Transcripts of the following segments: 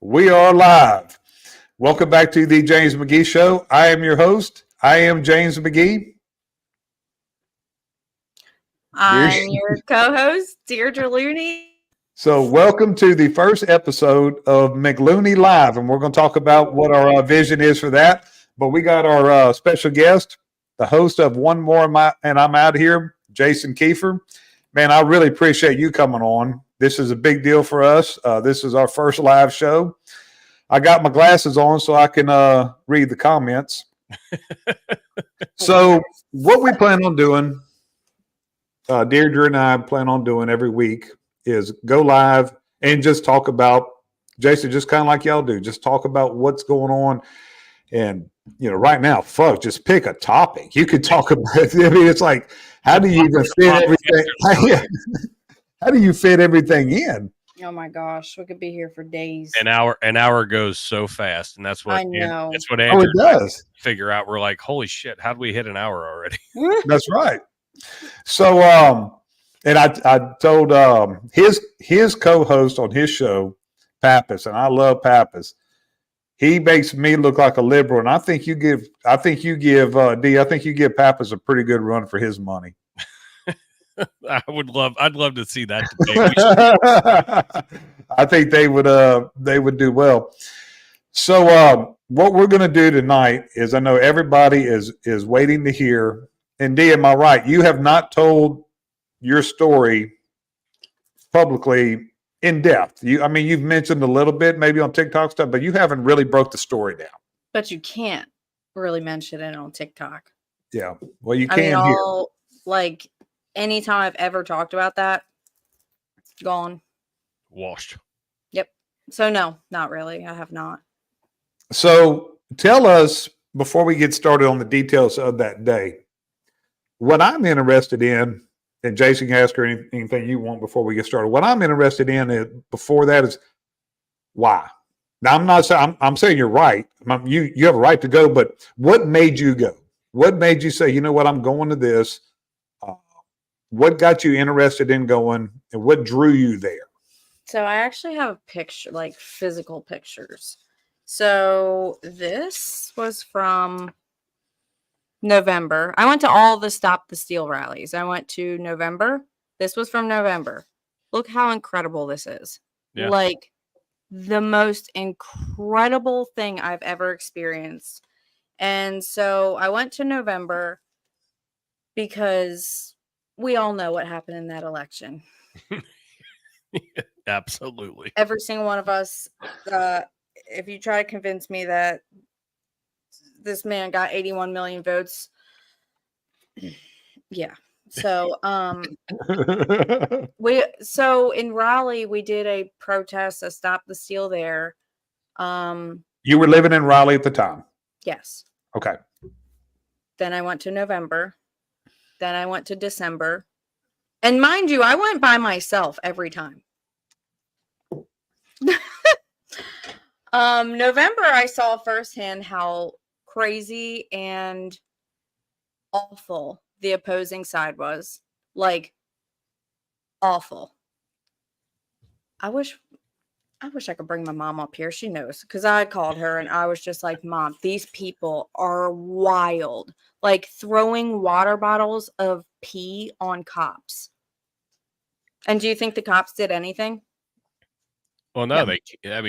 We are live. Welcome back to the James McGee Show. I am your host. I am James McGee. I'm your co-host, Deirdre Looney. So welcome to the first episode of McLooney Live, and we're going to talk about what our vision is for that. But we got our special guest, the host of One More and I'm Out Here, Jason Kiefer. Man, I really appreciate you coming on. This is a big deal for us. This is our first live show. I got my glasses on so I can read the comments. So what we plan on doing, Deirdre and I plan on doing every week is go live and just talk about, Jason, just kind of like y'all do, just talk about what's going on. And, right now, just pick a topic. You could talk about it. I mean, it's like, how do you even fit everything? How do you fit everything in? Oh my gosh, we could be here for days. An hour goes so fast, and that's what I know. That's what Andrew it does. Figure out. We're like, holy shit, how did we hit an hour already? That's right. So, and I told his co-host on his show, Pappas, and I love Pappas. He makes me look like a liberal, and I think you give Pappas a pretty good run for his money. I'd love to see that debate. I think they would do well. So what we're going to do tonight is, I know everybody is waiting to hear. And Dee, am I right? You have not told your story publicly in depth. You've mentioned a little bit, maybe on TikTok stuff, but you haven't really broke the story down. But you can't really mention it on TikTok. Yeah, well, you can here. Like, anytime I've ever talked about that, gone. Washed. Yep. So no, not really. I have not. So tell us, before we get started on the details of that day, what I'm interested in, and Jason can ask her anything you want before we get started. What I'm interested in before that is why. Now, I'm not saying I'm saying you're right. You have a right to go, but what made you go? What made you say, you know what, I'm going to this? What got you interested in going, and what drew you there? So I actually have a picture, like physical pictures. So this was from November. I went to all the Stop the Steal rallies. I went to November. This was from November. Look how incredible this is. Yeah. Like the most incredible thing I've ever experienced. And so I went to November because we all know what happened in that election. Absolutely. Every single one of us, if you try to convince me that this man got 81 million votes, yeah. So, in Raleigh, we did a protest, a Stop the Steal there. You were living in Raleigh at the time? Yes. Okay. Then I went to November. Then I went to December. And mind you, I went by myself every time. November, I saw firsthand how crazy and awful the opposing side was. Like, awful. I wish I could bring my mom up here. She knows, because I called her and I was just like, Mom, these people are wild. Like throwing water bottles of pee on cops. And do you think the cops did anything? Well, no, they can't.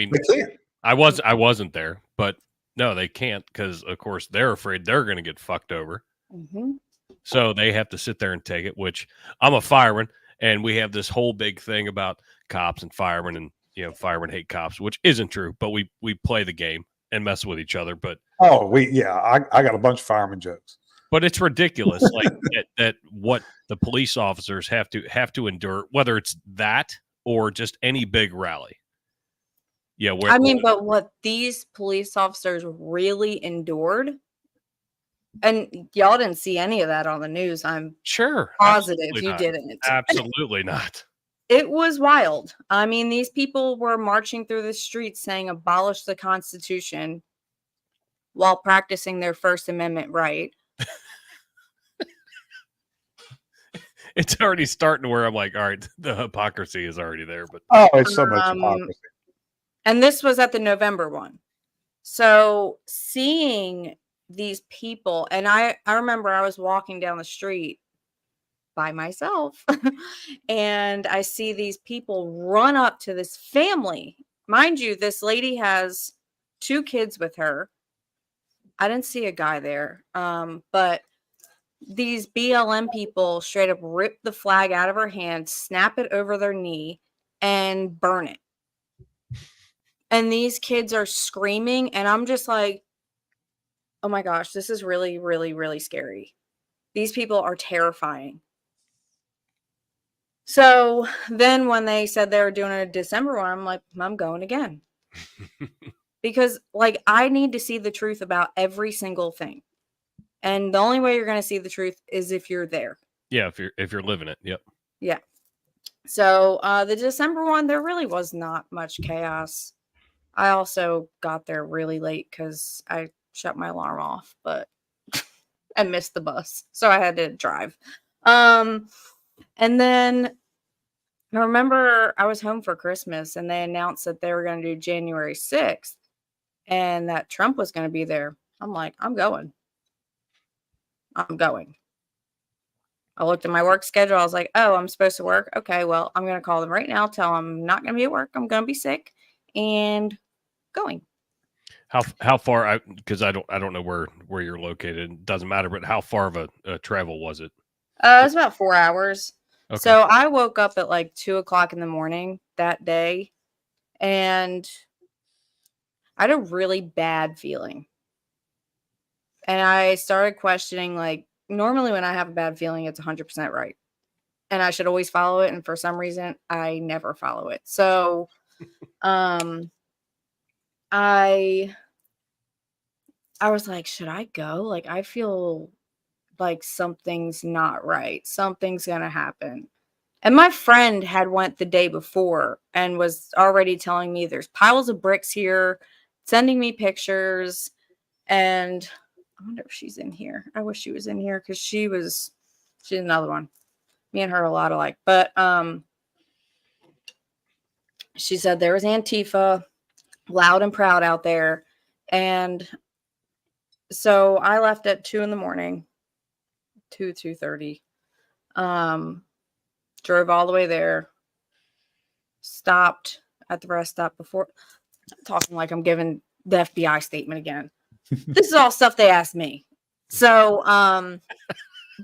I wasn't there, but no, they can't, because of course they're afraid they're going to get fucked over. Mm-hmm. So they have to sit there and take it, which I'm a fireman, and we have this whole big thing about cops and firemen, and firemen hate cops, which isn't true, but we play the game and mess with each other. But I got a bunch of fireman jokes. But it's ridiculous, like that what the police officers have to endure, whether it's that or just any big rally. Yeah, but what these police officers really endured, and y'all didn't see any of that on the news. I'm sure positive you didn't. Absolutely not. It was wild. I mean, these people were marching through the streets saying abolish the Constitution while practicing their First Amendment right. It's already starting to where I'm like, all right, the hypocrisy is already there. But it's so much hypocrisy. And this was at the November one. So seeing these people, and I remember I was walking down the street by myself and I see these people run up to this family. Mind you, this lady has 2 kids with her. I didn't see a guy there. But these BLM people straight up rip the flag out of her hand, snap it over their knee, and burn it. And these kids are screaming, and I'm just like, oh my gosh, this is really, really, really scary. These people are terrifying. So then when they said they were doing a December one, I'm like, I'm going again. Because like I need to see the truth about every single thing. And the only way you're going to see the truth is if you're there. Yeah, if you're living it. Yep. Yeah. So the December one, there really was not much chaos. I also got there really late because I shut my alarm off, but I missed the bus, so I had to drive. And then I remember I was home for Christmas, and they announced that they were going to do January 6th, and that Trump was going to be there. I'm like, I'm going. I looked at my work schedule. I was like, oh, I'm supposed to work. Okay, well, I'm going to call them right now, tell them I'm not going to be at work. I'm going to be sick and going. How far? Because I don't know where you're located. It doesn't matter. But how far of a travel was it? It was about 4 hours. Okay. So I woke up at like 2:00 in the morning that day, and I had a really bad feeling. And I started questioning, like, normally when I have a bad feeling, it's 100% right. And I should always follow it. And for some reason, I never follow it. So I was like, should I go? Like, I feel like something's not right. Something's going to happen. And my friend had went the day before and was already telling me there's piles of bricks here, sending me pictures. And I wonder if she's in here. I wish she was in here because she's another one. Me and her are a lot alike. But she said there was Antifa, loud and proud out there. And so I left at 2 in the morning, 2:30. Drove all the way there, stopped at the rest stop before. I'm talking like I'm giving the FBI statement again. This is all stuff they asked me. So,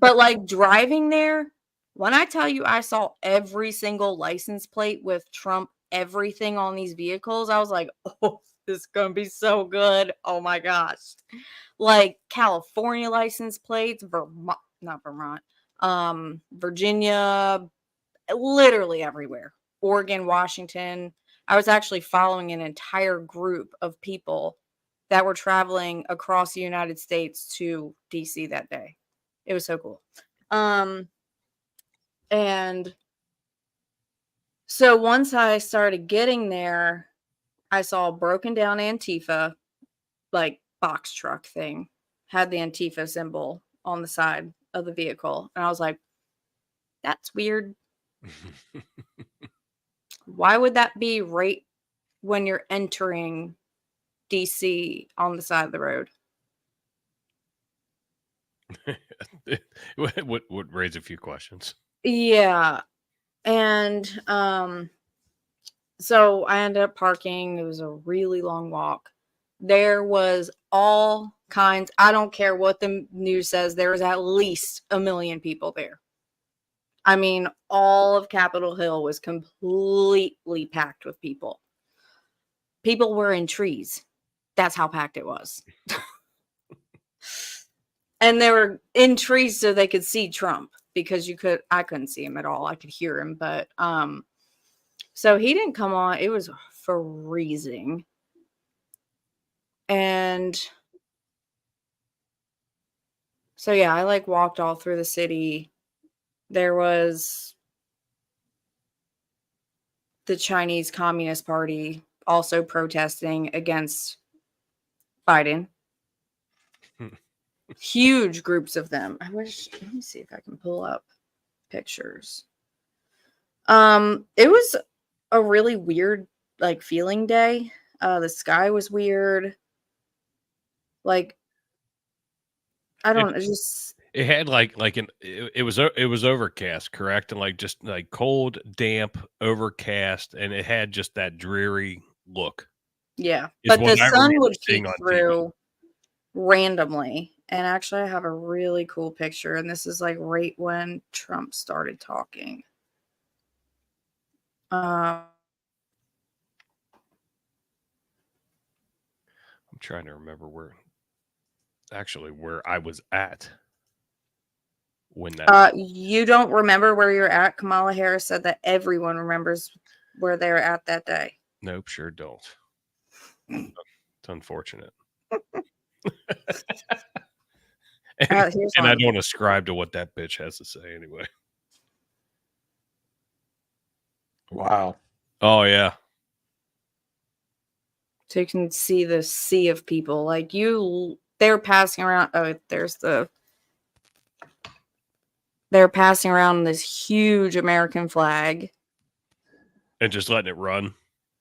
but like driving there, when I tell you I saw every single license plate with Trump, everything on these vehicles, I was like, oh, this is going to be so good. Oh my gosh. Like California license plates, not Vermont, Virginia, literally everywhere. Oregon, Washington. I was actually following an entire group of people that were traveling across the United States to DC that day. It was so cool. And so once I started getting there, I saw a broken down Antifa, like box truck thing, had the Antifa symbol on the side of the vehicle. And I was like, that's weird. Why would that be right when you're entering DC on the side of the road? would raise a few questions. Yeah. And so I ended up parking. It was a really long walk. There was all kinds. I don't care what the news says. There was at least 1 million people there. I mean, all of Capitol Hill was completely packed with people. People were in trees. That's how packed it was. And they were in trees so they could see Trump, because I couldn't see him at all. I could hear him, but so he didn't come on. It was freezing. And so yeah, I like walked all through the city. There was the Chinese Communist Party also protesting against Biden. Huge groups of them. Let me see if I can pull up pictures. It was a really weird like feeling day. The sky was weird. Like, I don't know, just It had it was overcast, correct? And like just like cold, damp, overcast, and it had just that dreary look. yeah. Is But what the I sun remember would seeing peek on TV. through randomly. And actually, I have a really cool picture, and this is like right when Trump started talking. I'm trying to remember where I was at when that. You don't remember where you're at? Kamala Harris said that everyone remembers where they were at that day. Nope, sure don't. It's unfortunate. And Here's I one. don't ascribe to what that bitch has to say anyway. Wow. Oh yeah. So you can see the sea of people. Like they're passing around. Oh, they're passing around this huge American flag. And just letting it run.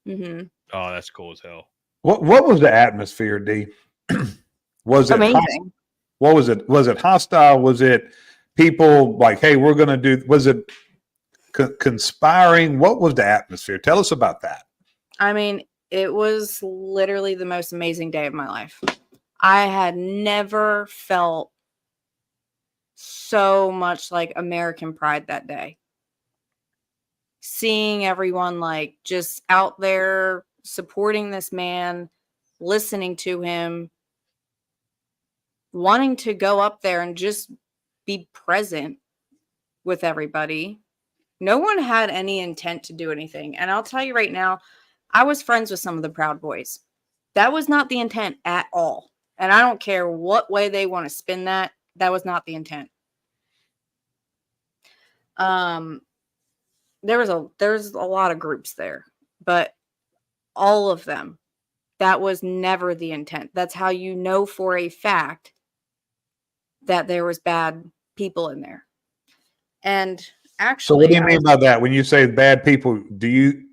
Mm-hmm. Oh, that's cool as hell. What was the atmosphere, D? Was it Amazing. what was it? Was it hostile? Was it people like, hey, we're going to do? Was it conspiring? What was the atmosphere? Tell us about that. I mean, it was literally the most amazing day of my life. I had never felt so much like American pride that day. Seeing everyone like just out there supporting this man, listening to him, wanting to go up there and just be present with everybody. No one had any intent to do anything. And I'll tell you right now, I was friends with some of the Proud Boys. That was not the intent at all. And I don't care what way they want to spin that. That was not the intent. There's a lot of groups there, but all of them, that was never the intent. That's how you know for a fact that there was bad people in there. And actually, so what do you mean by that? When you say bad people, do you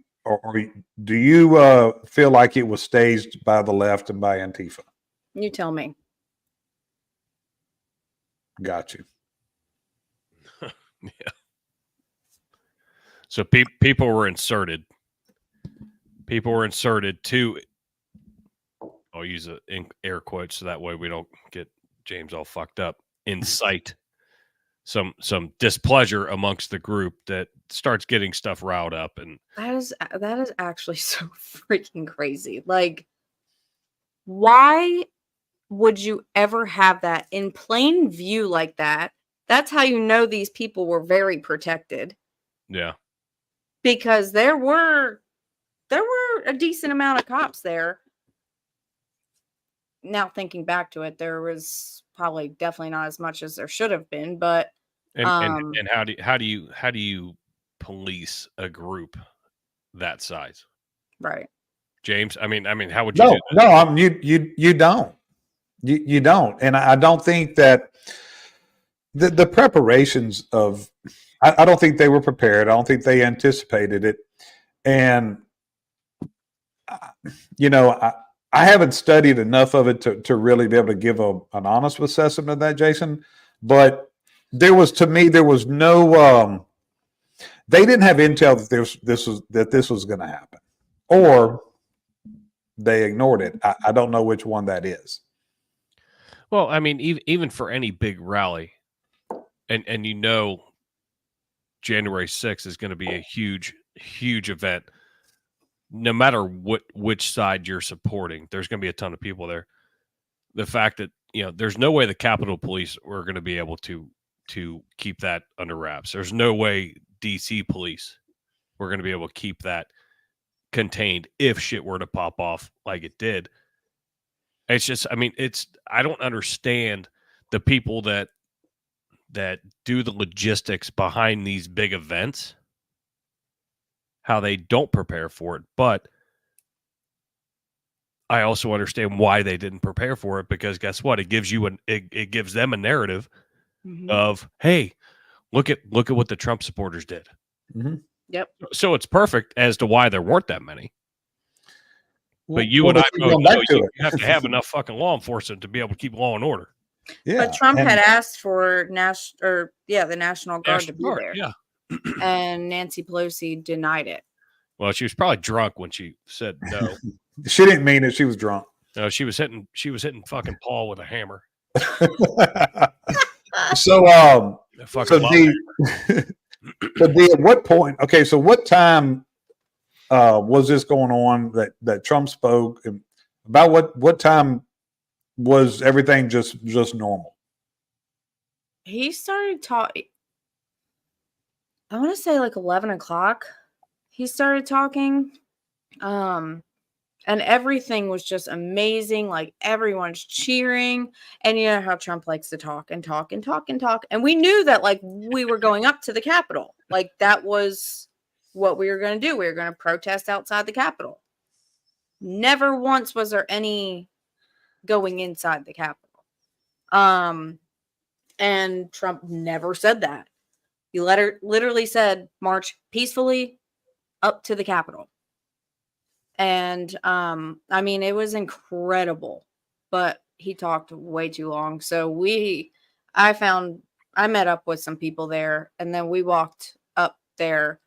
feel like it was staged by the left and by Antifa? You tell me. Got you. Yeah. So people were inserted. People were inserted to. I'll use air quotes so that way we don't get James all fucked up. Incite some displeasure amongst the group that starts getting stuff riled up, and that is actually so freaking crazy. Like, why would you ever have that in plain view like that? That's how you know these people were very protected. Yeah. Because there were a decent amount of cops there. Now thinking back to it, there was probably definitely not as much as there should have been, but and how do you police a group that size? Right. James, I mean how would you do that? No, you don't. You don't. And I don't think that the preparations of I don't think they were prepared. I don't think they anticipated it. And, I haven't studied enough of it to really be able to give an honest assessment of that, Jason. But there was no, they didn't have intel that this was going to happen, or they ignored it. I don't know which one that is. Well, I mean, even for any big rally, and January 6th is going to be a huge event. No matter which side you're supporting, there's going to be a ton of people there. The fact that, there's no way the Capitol Police were going to be able to keep that under wraps. There's no way DC police were going to be able to keep that contained if shit were to pop off like it did. It's just, I mean, I don't understand the people that do the logistics behind these big events, how they don't prepare for it. But I also understand why they didn't prepare for it, because guess what? It gives you it gives them a narrative of, hey, look at what the Trump supporters did. Mm-hmm. Yep. So it's perfect as to why there weren't that many. But you Well, and I let's keep both going know back to you it. have to have enough fucking law enforcement to be able to keep law and order. Yeah, But Trump and had asked for the National Guard to National be Guard, there, yeah. and Nancy Pelosi denied it. Well, she was probably drunk when she said no. she didn't mean it. She was drunk. No, she was hitting fucking Paul with a hammer. So, A fucking so love D, hammer. so D, at what point? Okay, so what time was this going on that Trump spoke? And about what time was everything just normal? He started talking. I want to say like 11 o'clock. He started talking. And everything was just amazing. Like everyone's cheering. And you know how Trump likes to talk and talk and talk and talk. And we knew that like we were going up to the Capitol. Like that was what we were going to do. We were going to protest outside the Capitol. Never once was there any going inside the Capitol. And Trump never said that. He literally said, march peacefully up to the Capitol. And I mean, it was incredible, but he talked way too long. So I met up with some people there, and then we walked up there,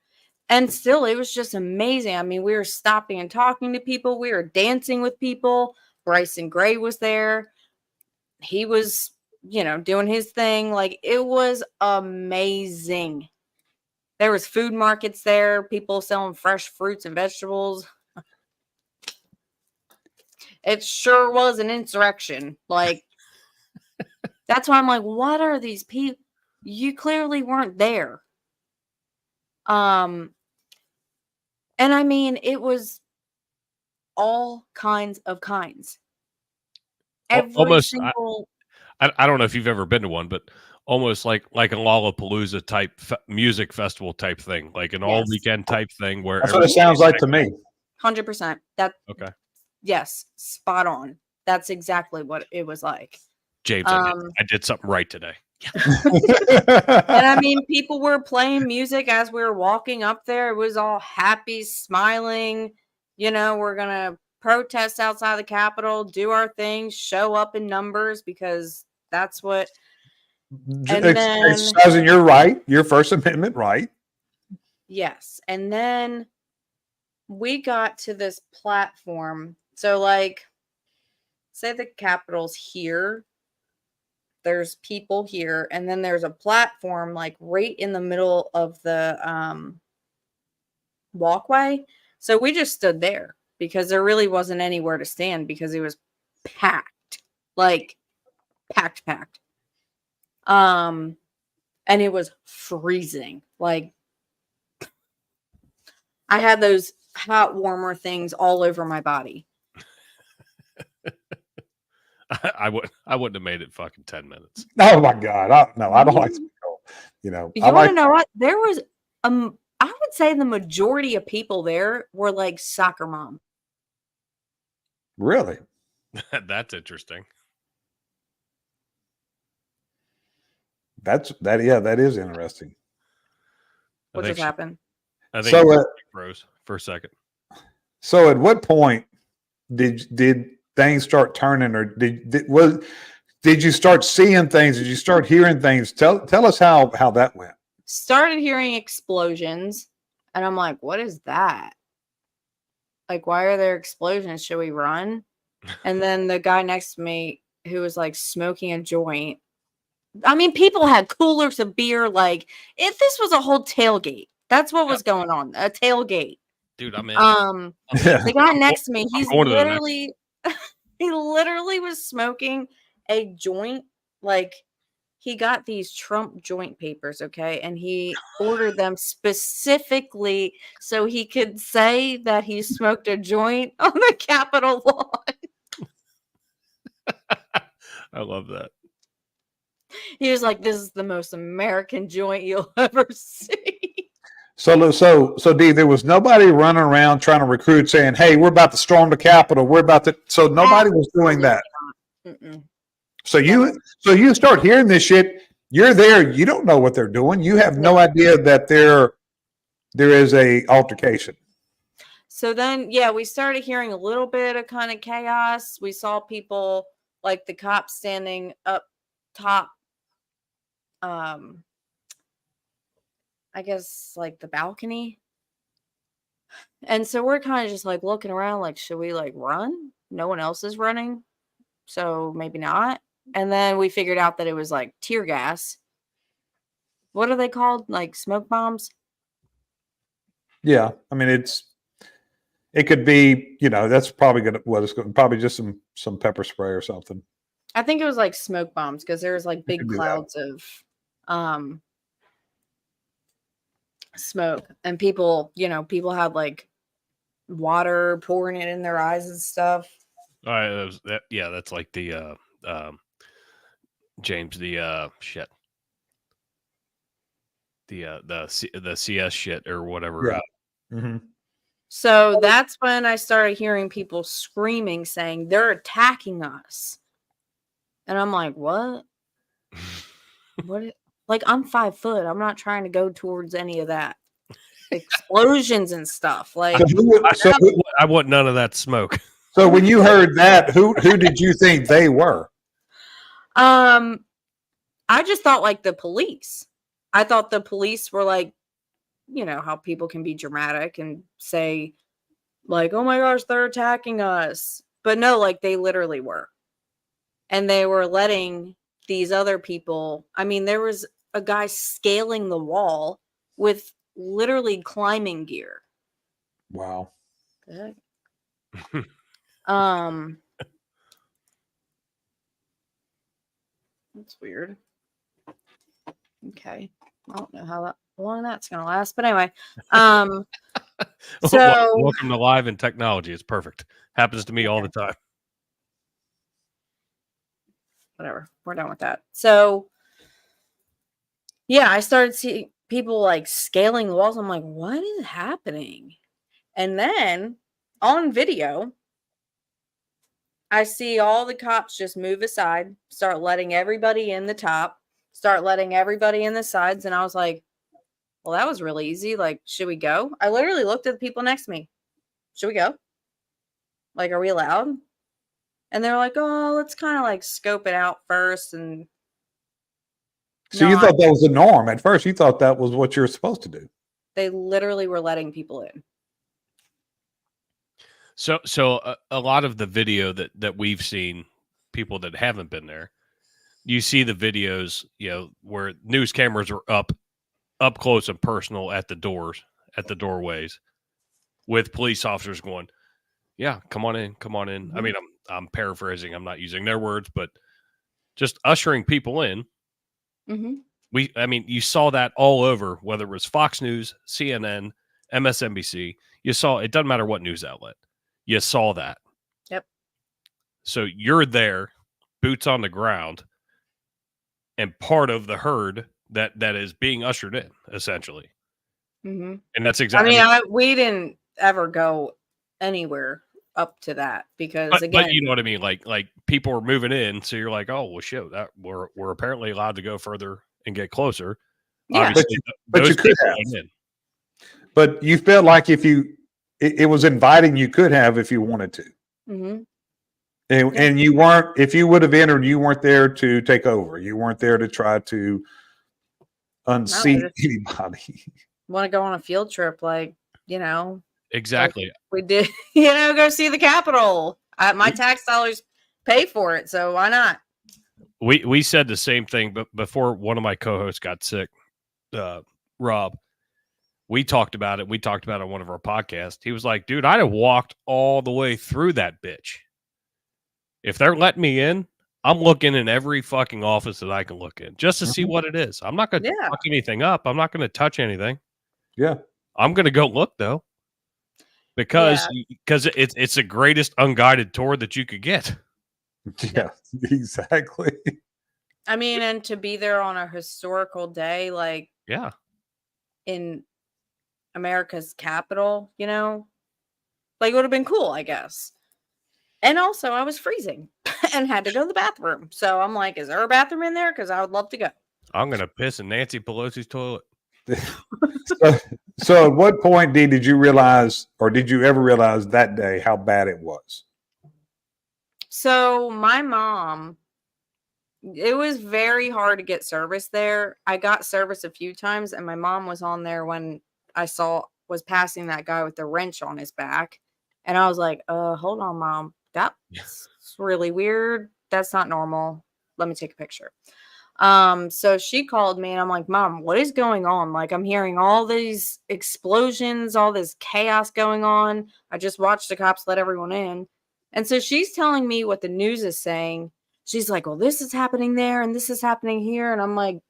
and still it was just amazing. I mean, we were stopping and talking to people, we were dancing with people. Bryson Gray was there. He was, doing his thing. Like it was amazing. There was food markets there, people selling fresh fruits and vegetables. It sure was an insurrection. Like, that's why I'm like, what are these people? You clearly weren't there. And I mean, it was all kinds of kinds. Every single. I don't know if you've ever been to one, but almost like a Lollapalooza type music festival type thing, like an all weekend type thing where that's what it sounds like to me. 100%. That okay. Yes, spot on. That's exactly what it was like. James, I did something right today. And I mean, people were playing music as we were walking up there. It was all happy, smiling. We're going to protest outside the Capitol, do our thing, show up in numbers because that's what. And then, exercising your right, your First Amendment right. Yes. And then we got to this platform. So, like, say the Capitol's here. There's people here, and then there's a platform like right in the middle of the walkway. So we just stood there because there really wasn't anywhere to stand because it was packed, like packed. And it was freezing. Like I had those hot warmer things all over my body. I wouldn't have made it fucking 10 minutes. Oh my God. I don't like to go. You want to know what? There was, I would say the majority of people there were like soccer mom. Really? That's interesting. That is interesting. What just happened? I think so, froze for a second. So at what point did things start turning, or did you start seeing things? Did you start hearing things? Tell us how that went. Started hearing explosions, and I'm like, what is that? Like, why are there explosions? Should we run? And then the guy next to me who was like smoking a joint. I mean, people had coolers of beer. Like, if this was a whole tailgate, that's what was going on. A tailgate. Dude, I'm in. The guy next to me, he literally was smoking a joint. Like, he got these Trump joint papers, okay? And he ordered them specifically so he could say that he smoked a joint on the Capitol lawn. I love that. He was like, this is the most American joint you'll ever see. So Dee, there was nobody running around trying to recruit saying, hey, we're about to storm the Capitol. So nobody was doing that. So you start hearing this shit. You're there. You don't know what they're doing. You have no idea that there is a altercation. So then, yeah, we started hearing a little bit of kind of chaos. We saw people like the cops standing up top, I guess like the balcony. And so we're kind of just like looking around, like, should we like run? No one else is running. So maybe not. And then we figured out that it was like tear gas. What are they called? Like smoke bombs? Yeah, I mean it could be, that's probably probably just some pepper spray or something. I think it was like smoke bombs because there was like big could be that. clouds of smoke, and people had like water pouring it in their eyes and stuff. All right, that's like the James shit. The CS shit or whatever. Yeah. So that's when I started hearing people screaming, saying they're attacking us. And I'm like, what? What? Like, I'm 5 foot. I'm not trying to go towards any of that. Explosions and stuff. Like, I want none of that smoke. So when you heard that, who did you think they were? I just thought like the police. I thought the police were like, how people can be dramatic and say like, oh my gosh, they're attacking us. But no, like they literally were. And they were letting these other people, I mean, there was a guy scaling the wall with literally climbing gear. Wow. Good. That's weird. Okay. I don't know how long that's gonna last, but anyway. So welcome to Live in Technology. It's perfect. Happens to me all the time. Whatever. We're done with that. So yeah, I started seeing people like scaling the walls. I'm like, what is happening? And then on video, I see all the cops just move aside, start letting everybody in the top, start letting everybody in the sides. And I was like, well, that was really easy. Like, should we go? I literally looked at the people next to me. Should we go? Like, are we allowed? And they were like, oh, let's kind of like scope it out first. And so you thought that was the norm at first. You thought that was what you were supposed to do. They literally were letting people in. So a lot of the video that we've seen, people that haven't been there, you see the videos, where news cameras are up close and personal at the doors, at the doorways, with police officers going, yeah, come on in. Mm-hmm. I mean, I'm paraphrasing. I'm not using their words, but just ushering people in. Mm-hmm. You saw that all over, whether it was Fox News, CNN, MSNBC. You saw, it doesn't matter what news outlet. You saw that. Yep. So you're there, boots on the ground, and part of the herd that is being ushered in, essentially. Mm-hmm. And that's exactly. We didn't ever go anywhere up to that because, but you know what I mean. Like people are moving in, so you're like, oh well, shit. That we're apparently allowed to go further and get closer. Yeah, but you could have. But you felt like if it was inviting, you could have if you wanted to. Mm-hmm. And you weren't. If you would have entered, you weren't there to take over. You weren't there to try to unseat anybody. Want to go on a field trip, like exactly. Like we did, go see the Capitol. My tax dollars pay for it, so why not? We said the same thing, but before one of my co-hosts got sick, Rob, we talked about it. We talked about it on one of our podcasts. He was like, dude, I'd have walked all the way through that bitch. If they're letting me in, I'm looking in every fucking office that I can look in just to see what it is. I'm not going to fuck anything up. I'm not going to touch anything. Yeah. I'm going to go look, though. Because it's the greatest unguided tour that you could get. Yeah, exactly. I mean, and to be there on a historical day, like in America's capital, like it would have been cool, I guess. And also, I was freezing and had to go to the bathroom. So I'm like, is there a bathroom in there? Because I would love to go. I'm going to piss in Nancy Pelosi's toilet. So at what point did you realize, or did you ever realize that day how bad it was? So my mom, it was very hard to get service there. I got service a few times, and my mom was on there when I was passing that guy with the wrench on his back. And I was like, hold on, Mom. That's really weird. That's not normal. Let me take a picture. So she called me and I'm like, Mom, what is going on? Like, I'm hearing all these explosions, all this chaos going on. I just watched the cops let everyone in. And so she's telling me what the news is saying. She's like, well, this is happening there and this is happening here. And I'm like,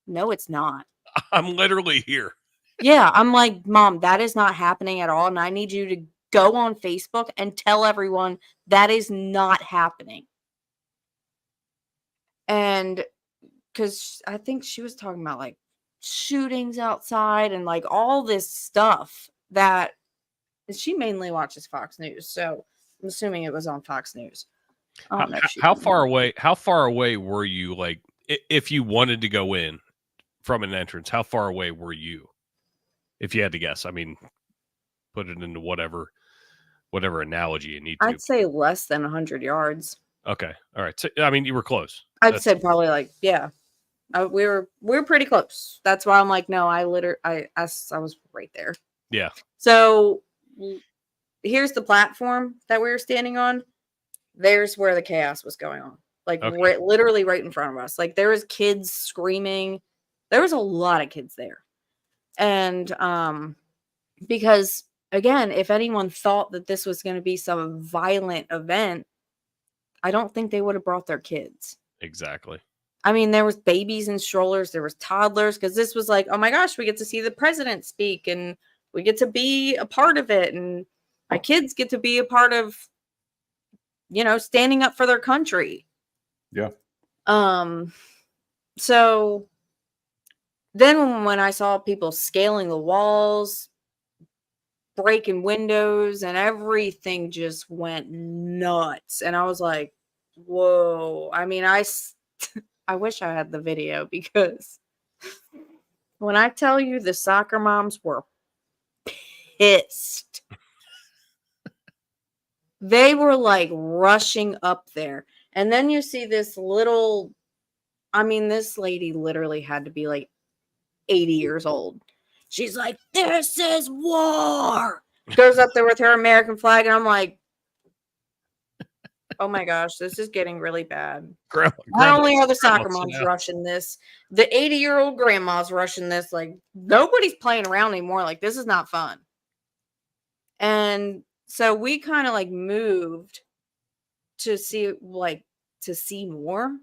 no, it's not. I'm literally here. Yeah. I'm like, Mom, that is not happening at all. And I need you to go on Facebook and tell everyone that is not happening. And because I think she was talking about like shootings outside and like all this stuff that she mainly watches Fox News. So I'm assuming it was on Fox News. How far away were you? Like, if you wanted to go in from an entrance, how far away were you? If you had to guess, I mean, put it into whatever analogy you need to. I'd say less than 100 yards. Okay. All right. So, I mean, you were close. I'd say probably like, yeah. We were pretty close. That's why I'm like, no, I was right there. Yeah. So here's the platform that we were standing on. There's where the chaos was going on. Like literally right in front of us. Like there was kids screaming. There was a lot of kids there. And because again, if anyone thought that this was going to be some violent event, I don't think they would have brought their kids. Exactly. I mean, there was babies in strollers, there was toddlers, because this was like, oh my gosh, we get to see the president speak and we get to be a part of it. And my kids get to be a part of, standing up for their country. Yeah. So then when I saw people scaling the walls, breaking windows, and everything just went nuts. And I was like, whoa. I mean, I wish I had the video, because when I tell you the soccer moms were pissed, they were like rushing up there. And then you see this this lady literally had to be like 80 years old. She's like, this is war. Goes up there with her American flag. And I'm like, oh my gosh, this is getting really bad. Not only are the soccer moms rushing this, the 80-year-old grandma's rushing this. Like, nobody's playing around anymore. Like, this is not fun. And so we kind of like moved to see more.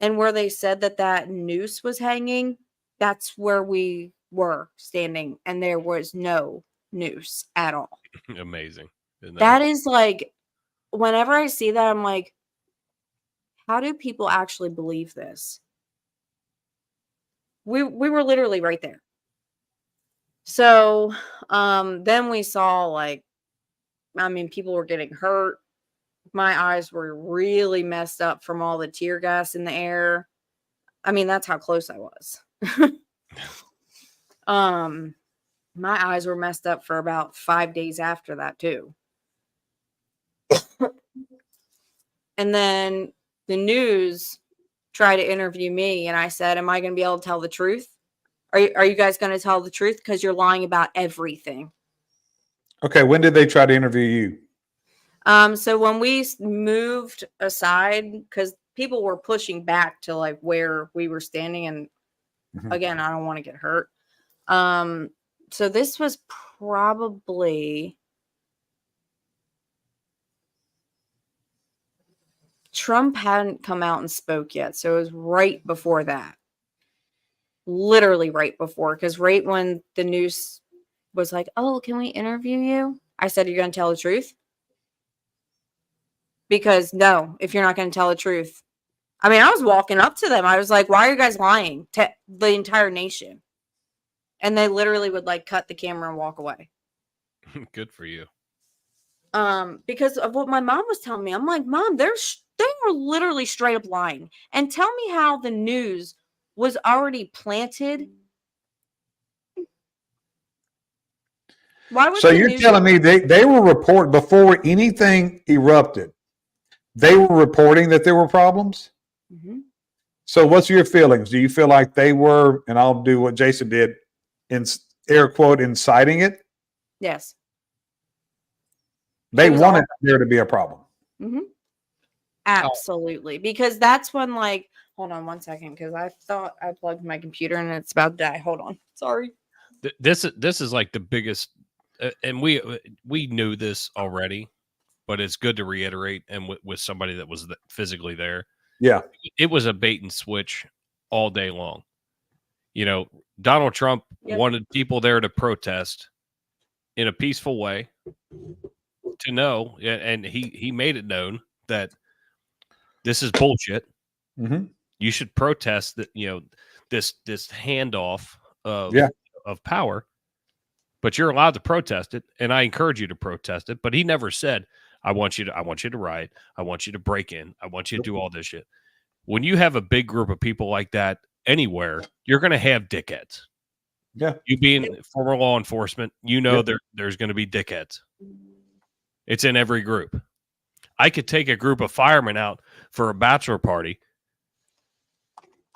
And where they said that noose was hanging, that's where we were standing. And there was no noose at all. Amazing. That is like, whenever I see that, I'm like, how do people actually believe this? We were literally right there. So then we saw people were getting hurt. My eyes were really messed up from all the tear gas in the air. I mean, that's how close I was. My eyes were messed up for about 5 days after that too. And then the news tried to interview me, and I said, am I going to be able to tell the truth? Are you guys going to tell the truth? Because you're lying about everything. Okay. When did they try to interview you? So when we moved aside, because people were pushing back to like where we were standing, and again, I don't want to get hurt. So this was probably Trump hadn't come out and spoke yet. So it was right before that. Literally right before. Because right when the news was like, oh, can we interview you? I said, you're going to tell the truth? Because no, if you're not going to tell the truth. I mean, I was walking up to them. I was like, why are you guys lying to the entire nation? And they literally would like cut the camera and walk away. Good for you. Because of what my mom was telling me. I'm like, Mom, they were literally straight up lying. And tell me how the news was already planted Why was So the you're news- telling me they were reporting before anything erupted, they were reporting that there were problems? Mhm. So what's your feelings? Do you feel like they were, and I'll do what Jason did, in air quote, inciting it? Yes. They It was wanted there to be a problem. Mm-hmm. Absolutely. Because that's when, like, hold on one second, because I thought I plugged my computer and it's about to die. Hold on. Sorry. This is like the biggest, and we knew this already, but it's good to reiterate. And with somebody that was physically there, Yeah. it was a bait and switch all day long. You know, Donald Trump wanted people there to protest in a peaceful way, to know, and he made it known that this is bullshit. Mm-hmm. You should protest that, this handoff of power, but you're allowed to protest it, and I encourage you to protest it. But he never said, I want you to riot, I want you to break in, I want you to do all this shit. When you have a big group of people like that anywhere, you're going to have dickheads. Yeah. You being former law enforcement, there's going to be dickheads. It's in every group. I could take a group of firemen out for a bachelor party.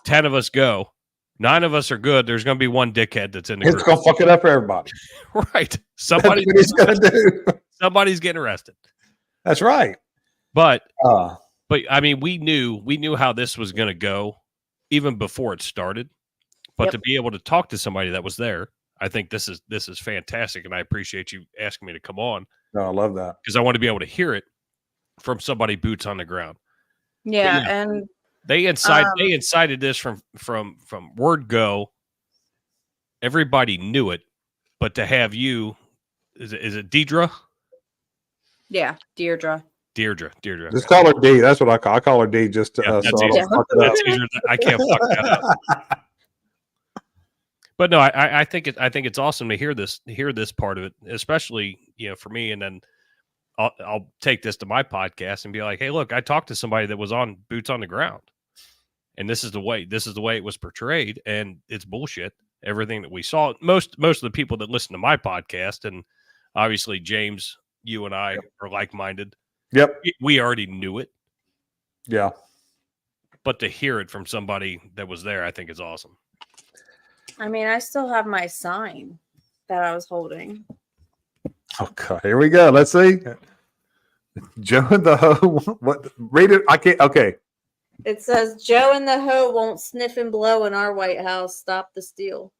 10 of us go. 9 of us are good. There's going to be one dickhead that's in the group. It's going to fuck it up for everybody. Right. Somebody's going to do. Somebody's getting arrested. That's right. But I mean, we knew how this was going to go even before it started. But to be able to talk to somebody that was there, I think this is fantastic, and I appreciate you asking me to come on. No, I love that, because I want to be able to hear it from somebody boots on the ground. Yeah, and they incited this from word go. Everybody knew it, but to have you, is it Deirdre? Yeah, Deirdre. Just call her D. That's what I call her D. Just to, that's so I don't fuck it up. That's easier. I can't fuck that up. But no, I think it's awesome to hear this part of it, especially for me. And then I'll take this to my podcast and be like, hey, look, I talked to somebody that was on boots on the ground, and this is the way it was portrayed, and it's bullshit. Everything that we saw, most of the people that listen to my podcast, and obviously James, you and I are like-minded. Yep, we already knew it. Yeah, but to hear it from somebody that was there, I think is awesome. I mean, I still have my sign that I was holding. Okay, here we go. Let's see. Joe and the Hoe. What? Read it. I can't. Okay. It says, Joe and the Hoe won't sniff and blow in our White House. Stop the steal.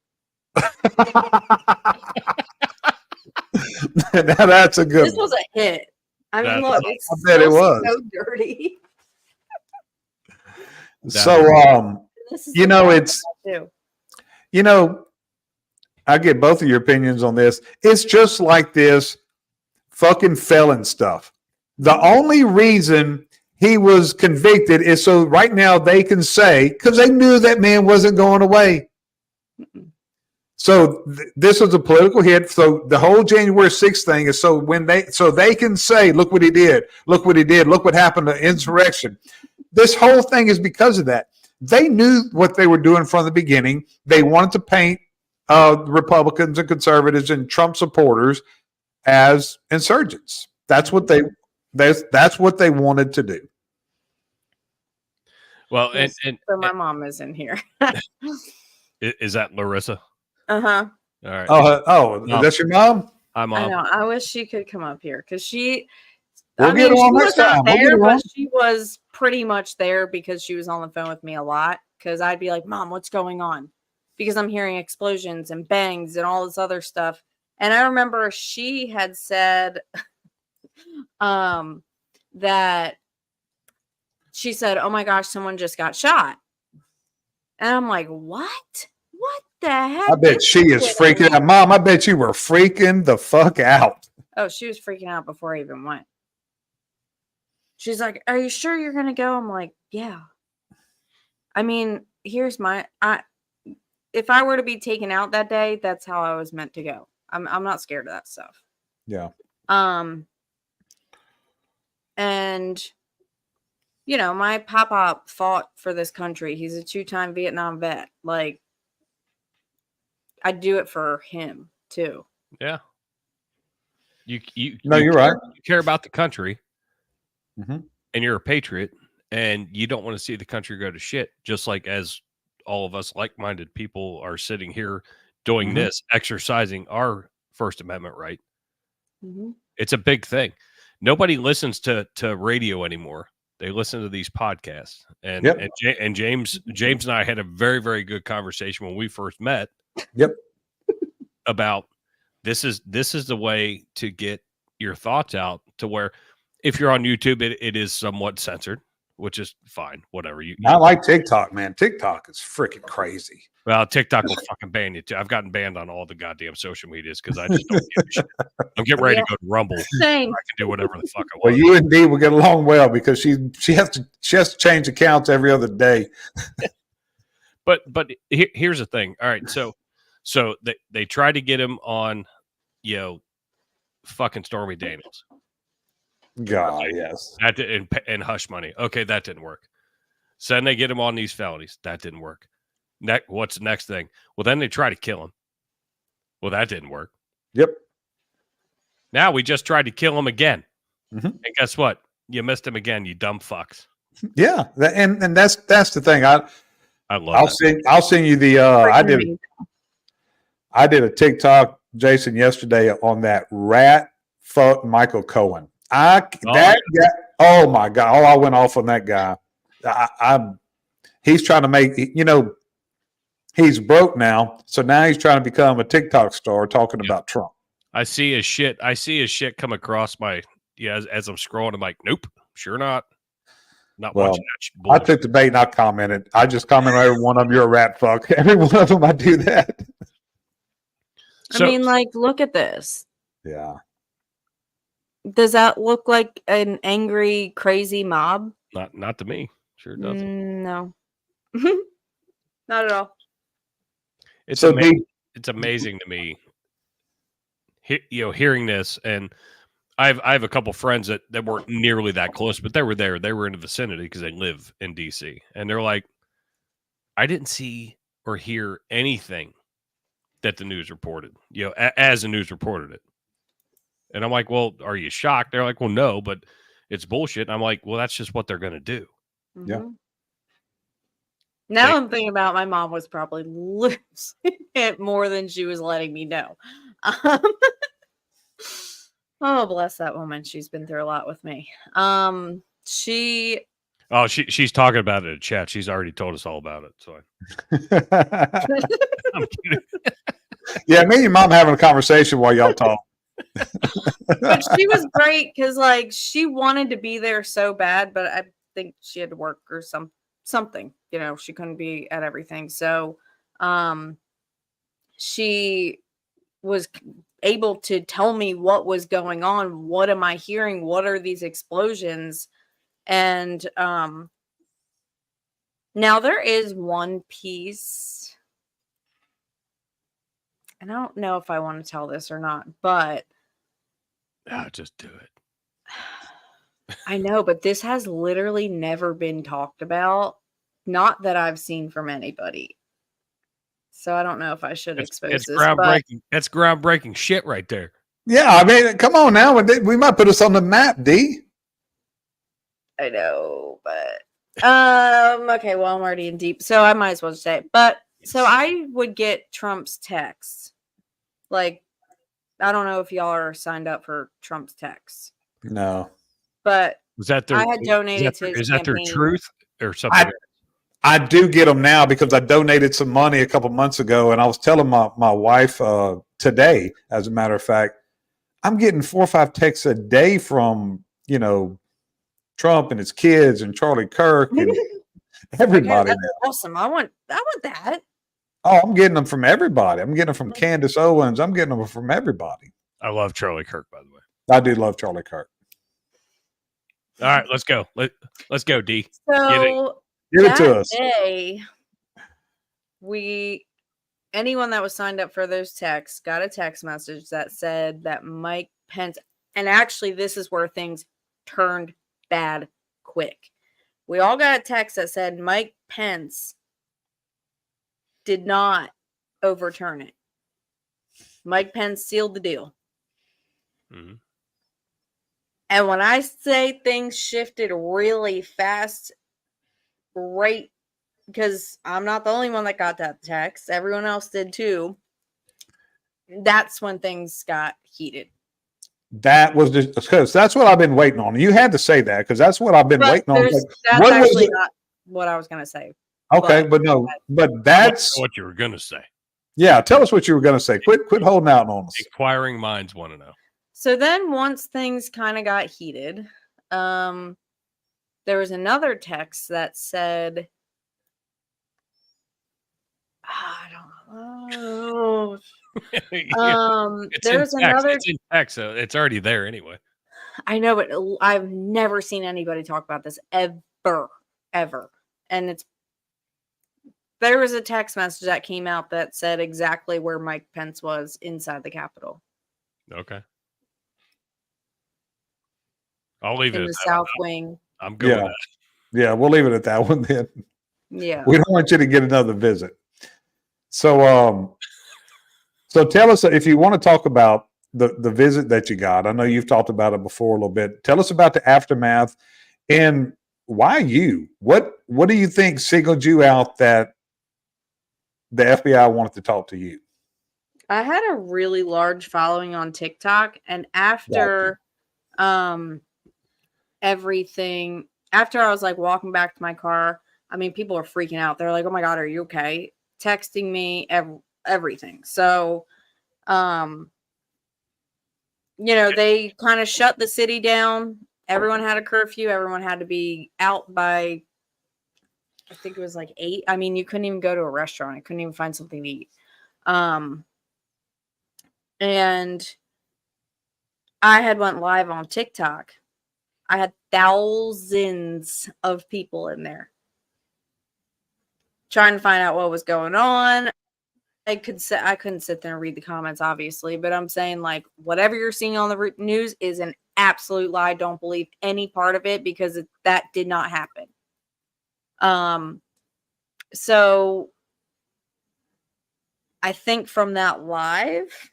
Now that's a good This was a hit. I mean, look, it's I bet it was so dirty. So, I get both of your opinions on this. It's just like this fucking felon stuff. The only reason he was convicted is so right now they can say, because they knew that man wasn't going away. So this was a political hit. So the whole January 6th thing is so they can say, look what he did. Look what he did. Look what happened to insurrection. This whole thing is because of that. They knew what they were doing from the beginning. They wanted to paint Republicans and conservatives and Trump supporters as insurgents. That's what they wanted to do. Well, yes, so my mom is in here. Is that Larissa? Uh-huh. All right. Oh, that's your mom? Hi, Mom. I know. I wish she could come up here because she. We'll get her on next time. But she was pretty much there because she was on the phone with me a lot. Because I'd be like, Mom, what's going on? Because I'm hearing explosions and bangs and all this other stuff. And I remember she had said that she said, oh my gosh, someone just got shot. And I'm like, what? What the heck? I bet she is freaking out. Mom, I bet you were freaking the fuck out. Oh, she was freaking out before I even went. She's like, are you sure you're going to go? I'm like, yeah. I mean, here's if I were to be taken out that day, that's how I was meant to go. I'm not scared of that stuff. Yeah. And my papa fought for this country. He's a 2-time Vietnam vet. Like, I'd do it for him too. Yeah. No, you're right. You care about the country, Mhm. and you're a patriot, and you don't want to see the country go to shit. Just like as all of us like-minded people are sitting here doing Mhm. this, exercising our First Amendment right. Mhm. It's a big thing. Nobody listens to radio anymore. They listen to these podcasts. And Yep. and James and I had a very, very good conversation when we first met Yep. about this is the way to get your thoughts out, to where if you're on YouTube, it is somewhat censored, which is fine. Whatever. I like TikTok, man. TikTok is freaking crazy. Well, TikTok will fucking ban you too. I've gotten banned on all the goddamn social medias because I just don't give a shit. I'm getting ready to go to Rumble. Same. I can do whatever the fuck I Well, want. you and Dee will get along well because she has to change accounts every other day. But here's the thing. All right, so they tried to get him on, fucking Stormy Daniels. God, yes. That did, and Hush Money. Okay, that didn't work. So then they get him on these felonies. That didn't work. What's the next thing? Well, then they try to kill him. Well, that didn't work. Yep. Now we just tried to kill him again. Mhm. And guess what? You missed him again, you dumb fucks. Yeah, and that's the thing. I love I'll send you the I did a TikTok, Jason, yesterday on that rat fuck Michael Cohen. Guy, oh my God. Oh, I went off on that guy. He's trying to make, he's broke now. So now he's trying to become a TikTok star talking about Trump. I see his shit come across my, as I'm scrolling. I'm like, nope, sure not. Not Well, watching that I bullshit. took the bait and I commented. I just commented on every one of them, you're a rat fuck. Every one of them, I do that. So, I mean, like, look at this. Yeah. Does that look like an angry, crazy mob? not to me. Sure doesn't. No. Not at all. It's So amazing. It's amazing to me, hearing this. And I have a couple friends that weren't nearly that close, but they were there. They were in the vicinity because they live in DC, and they're like, I didn't see or hear anything that the news reported, as the news reported it. And I'm like, well, are you shocked? They're like, well, no, but it's bullshit. And I'm like, well, that's just what they're going to do. Yeah. Mhm. Now I'm thinking about my mom was probably losing it more than she was letting me know. Oh, bless that woman. She's been through a lot with me. She's talking about it in chat. She's already told us all about it. So I'm kidding. Yeah, me and your mom having a conversation while y'all talk. But she was great because, like, she wanted to be there so bad, but I think she had to work or something. She couldn't be at everything. So, she was able to tell me what was going on. What am I hearing? What are these explosions? And now there is one piece, and I don't know if I want to tell this or not, but just do it. I know, but this has literally never been talked about. Not that I've seen from anybody. So I don't know if I should expose it's this. groundbreaking. That's groundbreaking shit right there. Yeah, I mean, come on now. We might put us on the map, D. I know, but okay, well, I'm already in deep, so I might as well say it. But so I would get Trump's texts. Like, I don't know if y'all are signed up for Trump's texts. No. But Was that I had donated to his is that their campaign. truth or something? I do get them now because I donated some money a couple months ago, and I was telling my wife today, as a matter of fact, I'm getting 4 or 5 texts a day from Trump and his kids and Charlie Kirk and everybody. Okay, that's awesome. I want that. Oh, I'm getting them from everybody. I'm getting them from Candace Owens. I'm getting them from everybody. I love Charlie Kirk, by the way. I do love Charlie Kirk. All right, let's go. Let's go, D. So Give it to us. Day, anyone that was signed up for those texts got a text message that said that Mike Pence, and actually this is where things turned bad quick. We all got a text that said Mike Pence did not overturn it. Mike Pence sealed the deal. Mm-hmm. And when I say things shifted really fast, right, because I'm not the only one that got that text, everyone else did too. That's when things got heated. That was just because that's what I've been waiting on. You had to say that because that's what I've been But waiting on. Like, that's what was actually it? not what I was going to say. Okay, but- but no, but that's What you were going to say. yeah. Tell us what you were going to say. Quit holding out on us. Inquiring minds want to know. So then once things kind of got heated, there was another text that said, I don't know. There's another. It's in text, so it's already there anyway. I know, but I've never seen anybody talk about this ever. And there was a text message that came out that said exactly where Mike Pence was inside the Capitol. Okay. I'll leave it In at the that. South Wing. I'm good with that. Yeah, we'll leave it at that one then. Yeah. We don't want you to get another visit. So, so tell us if you want to talk about the visit that you got. I know you've talked about it before a little bit. Tell us about the aftermath and why you. What do you think signaled you out that the FBI wanted to talk to you? I had a really large following on TikTok, and after everything, after I was like walking back to my car, I mean, people are freaking out. They're like, "Oh my God, are you okay?" Texting me everything. So, they kind of shut the city down. Everyone had a curfew. Everyone had to be out by, I think it was like 8. I mean, you couldn't even go to a restaurant. I couldn't even find something to eat. And I had went live on TikTok. I had thousands of people in there trying to find out what was going on. I couldn't sit there and read the comments, obviously, but I'm saying, like, whatever you're seeing on the news is an absolute lie. Don't believe any part of it because that did not happen. So I think from that live,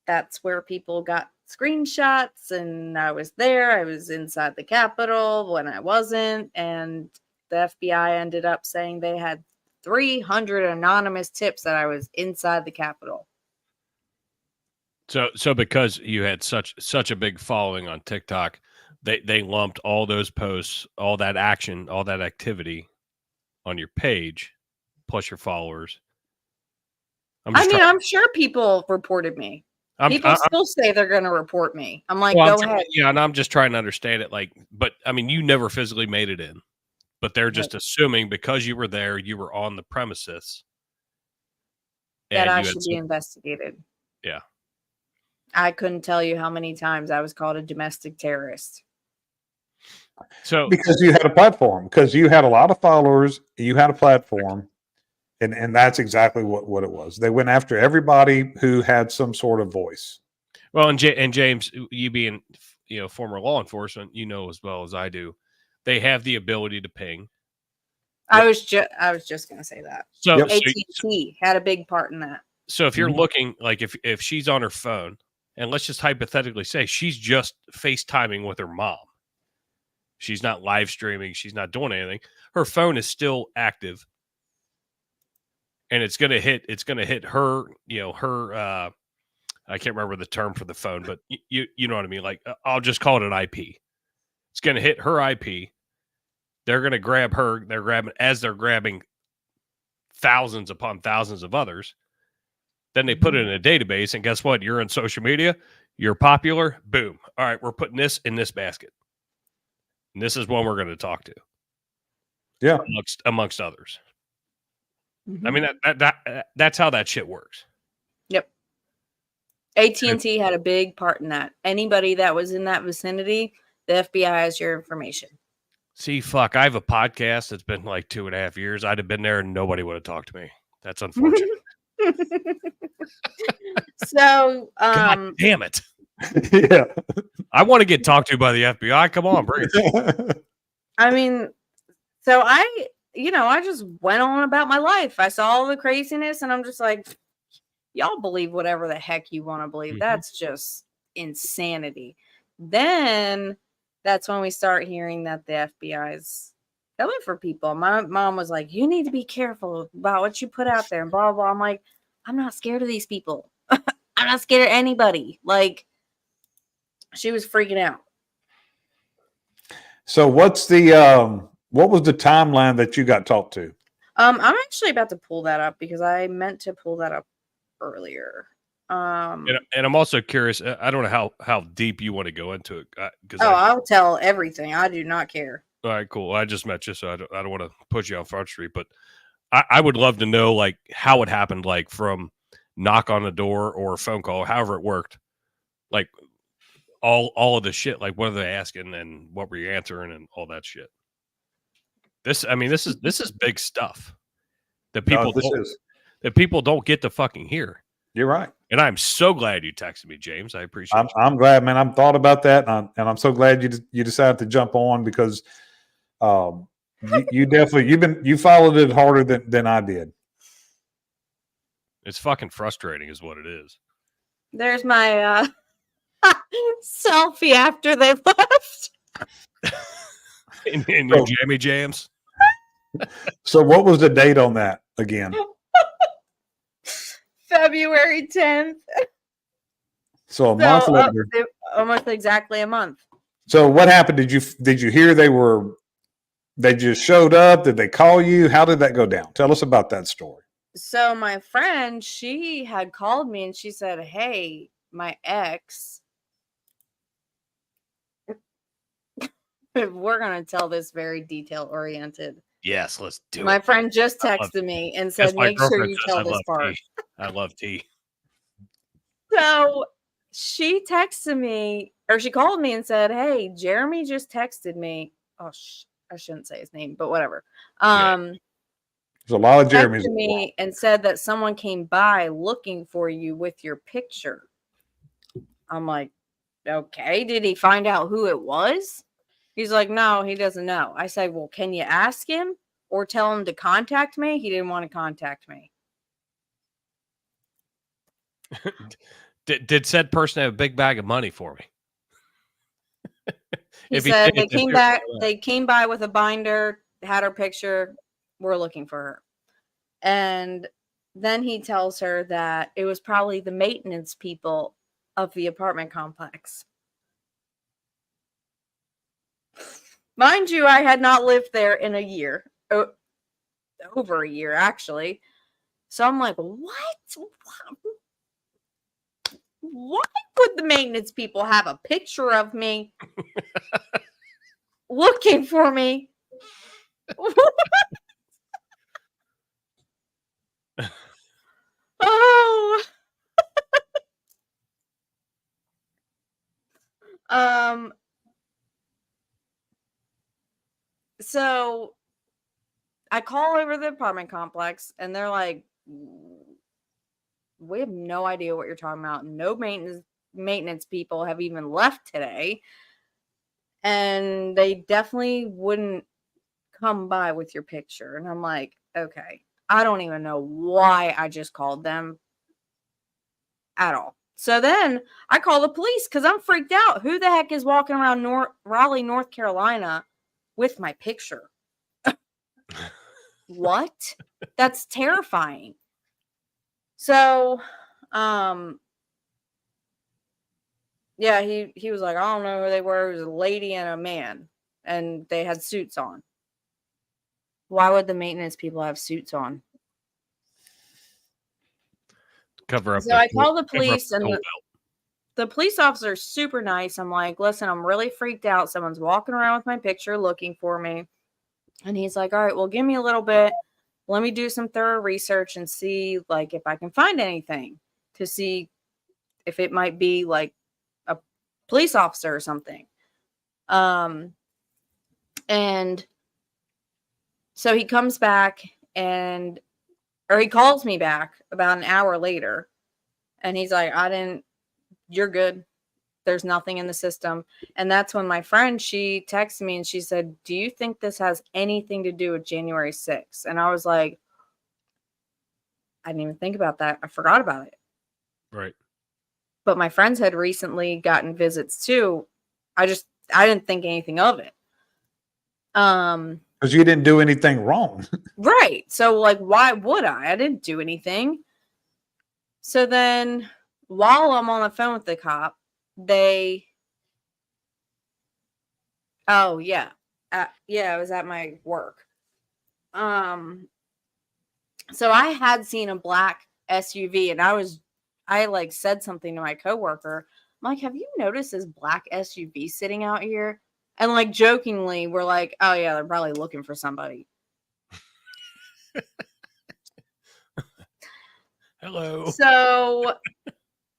that's where people got screenshots, and I was there. I was inside the Capitol when I wasn't, and the FBI ended up saying they had 300 anonymous tips that I was inside the Capitol. So because you had such a big following on TikTok, they lumped all those posts, all that action, all that activity on your page, plus your followers. I'm sure people reported me. People still say they're going to report me. I'm like, go ahead. Yeah, and I'm just trying to understand it. Like, but I mean, you never physically made it in, but they're just assuming because you were there, you were on the premises, that I should be investigated. Yeah. I couldn't tell you how many times I was called a domestic terrorist. So because you had a platform, because you had a lot of followers, you had a platform, and that's exactly what it was. They went after everybody who had some sort of voice. Well, and James, you being former law enforcement, as well as I do, they have the ability to ping. I was just going to say that. So AT&T had a big part in that. So if you're looking, like if she's on her phone, and let's just hypothetically say she's just FaceTiming with her mom. She's not live streaming. She's not doing anything. Her phone is still active. And it's going to hit her, her, I can't remember the term for the phone, but you know what I mean? Like, I'll just call it an IP. It's going to hit her IP. They're going to grab her. They're grabbing thousands upon thousands of others. Then they put it in a database, and guess what? You're in social media. You're popular. Boom. All right, we're putting this in this basket. And this is one we're going to talk to. Yeah. Amongst others. I mean, that's how that shit works. Yep. AT&T had a big part in that. Anybody that was in that vicinity, the FBI has your information. See, fuck, I have a podcast that's been like 2.5 years. I'd have been there and nobody would have talked to me. That's unfortunate. So, God damn it. Yeah. I want to get talked to by the FBI. Come on, bring it. I mean, so I just went on about my life. I saw all the craziness and I'm just like, y'all believe whatever the heck you want to believe. Mhm. That's just insanity. Then that's when we start hearing that the FBI's coming for people. My mom was like, you need to be careful about what you put out there and blah, blah. I'm like, I'm not scared of these people. I'm not scared of anybody. Like, she was freaking out. So what was the timeline that you got talked to? I'm actually about to pull that up because I meant to pull that up earlier. And I'm also curious. I don't know how deep you want to go into it. I'll tell everything. I do not care. All right, cool. I just met you, so I don't want to put you on Front Street, but I would love to know like how it happened, like from knock on the door or a phone call, however it worked. Like all of the shit. Like what are they asking and what were you answering and all that shit. This is big stuff that people don't get to fucking hear. You're right. And I'm so glad you texted me, James. I appreciate it. I'm glad, man. I'm thought about that, and I'm so glad you decided to jump on because you definitely you followed it harder than I did. It's fucking frustrating, is what it is. There's my selfie after they left. in your jammy jams. So, what was the date on that again? February 10th. So a month later, almost exactly a month. So what happened? Did you hear they just showed up? Did they call you? How did that go down? Tell us about that story. So my friend, she had called me and she said, hey, my ex, we're going to tell this very detail oriented. Yes, let's do it. My friend just texted me and said, make sure you tell this part. I love tea. So she texted me, or she called me and said, hey, Jeremy just texted me. Oh, I shouldn't say his name, but whatever. There's a lot of Jeremy's. Texted me and said that someone came by looking for you with your picture. I'm like, okay. Did he find out who it was? He's like, no, he doesn't know. I said, well, can you ask him or tell him to contact me? He didn't want to contact me. Did said person have a big bag of money for me? He said they came by with a binder, had her picture. We're looking for her. And then he tells her that it was probably the maintenance people of the apartment complex. Mind you, I had not lived there in a year. Over a year, actually. So I'm like, what? Why would the maintenance people have a picture of me looking for me? Oh. So I call over the apartment complex and they're like, we have no idea what you're talking about. No maintenance people have even left today. And they definitely wouldn't come by with your picture. And I'm like, okay, I don't even know why I just called them at all. So then I call the police because I'm freaked out. Who the heck is walking around Raleigh, North Carolina with my picture? What? That's terrifying. So, yeah, he was like, I don't know who they were. It was a lady and a man, and they had suits on. Why would the maintenance people have suits on? Cover up. So I call the police, and the police officer is super nice. I'm like, listen, I'm really freaked out. Someone's walking around with my picture looking for me. And he's like, all right, well, give me a little bit. Let me do some thorough research and see, like, if I can find anything to see if it might be, like, a police officer or something. And so he comes back or he calls me back about an hour later. And he's like, you're good. There's nothing in the system. And that's when my friend, she texted me and she said, do you think this has anything to do with January 6th? And I was like, I didn't even think about that. I forgot about it. Right. But my friends had recently gotten visits too. I didn't think anything of it. Because you didn't do anything wrong. Right. So like, why would I? I didn't do anything. So then while I'm on the phone with the cop, oh yeah. Yeah, I was at my work. So I had seen a black SUV and I like said something to my coworker. I'm like, have you noticed this black SUV sitting out here? And like jokingly, we're like, oh yeah, they're probably looking for somebody. Hello. So,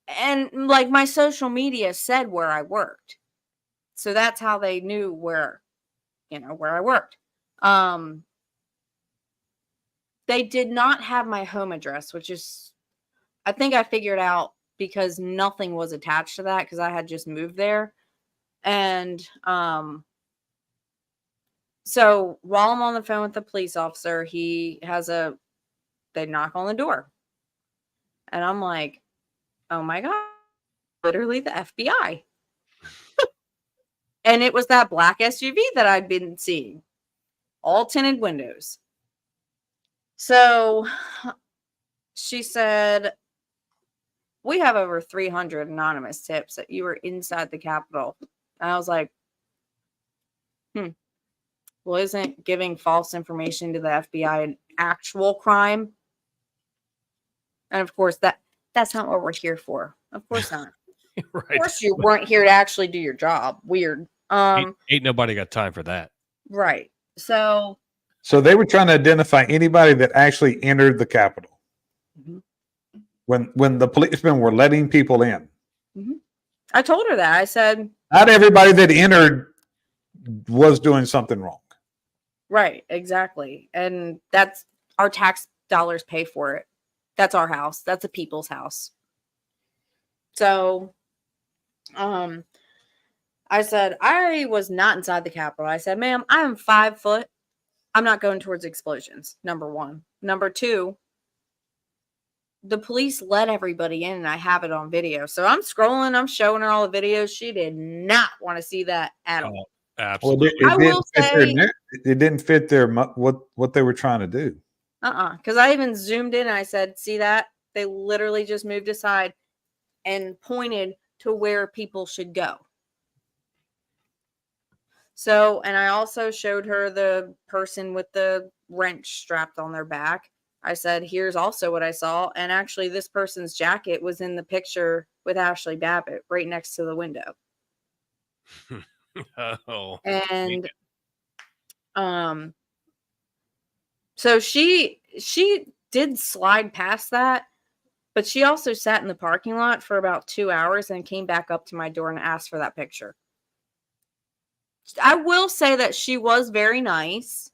and like my social media said where I worked. So that's how they knew where I worked. They did not have my home address, which is, I think I figured out because nothing was attached to that because I had just moved there. And so while I'm on the phone with the police officer, they knock on the door. And I'm like, oh my God, literally the FBI. And it was that black SUV that I'd been seeing, all tinted windows. So she said, we have over 300 anonymous tips that you were inside the Capitol. And I was like, well, isn't giving false information to the FBI an actual crime? And of course, that's not what we're here for. Of course not. Right. Of course you weren't here to actually do your job. Weird. Ain't nobody got time for that. Right. So they were trying to identify anybody that actually entered the Capitol. Mhm. When the policemen were letting people in. I told her that. I said, not everybody that entered was doing something wrong. right, exactly. And that's our tax dollars pay for it. That's our house. That's a people's house. So, I said, I was not inside the Capitol. I said, ma'am, I am 5 foot. I'm not going towards explosions. Number one. Number two, the police let everybody in and I have it on video. So I'm scrolling, I'm showing her all the videos. She did not want to see that at all. Absolutely. I will say, it didn't fit their what they were trying to do. Because I even zoomed in and I said, see that? They literally just moved aside and pointed to where people should go. So, and I also showed her the person with the wrench strapped on their back. I said, here's also what I saw. And actually, this person's jacket was in the picture with Ashley Babbitt right next to the window. Oh. And so she did slide past that, but she also sat in the parking lot for about 2 hours and came back up to my door and asked for that picture. I will say that she was very nice.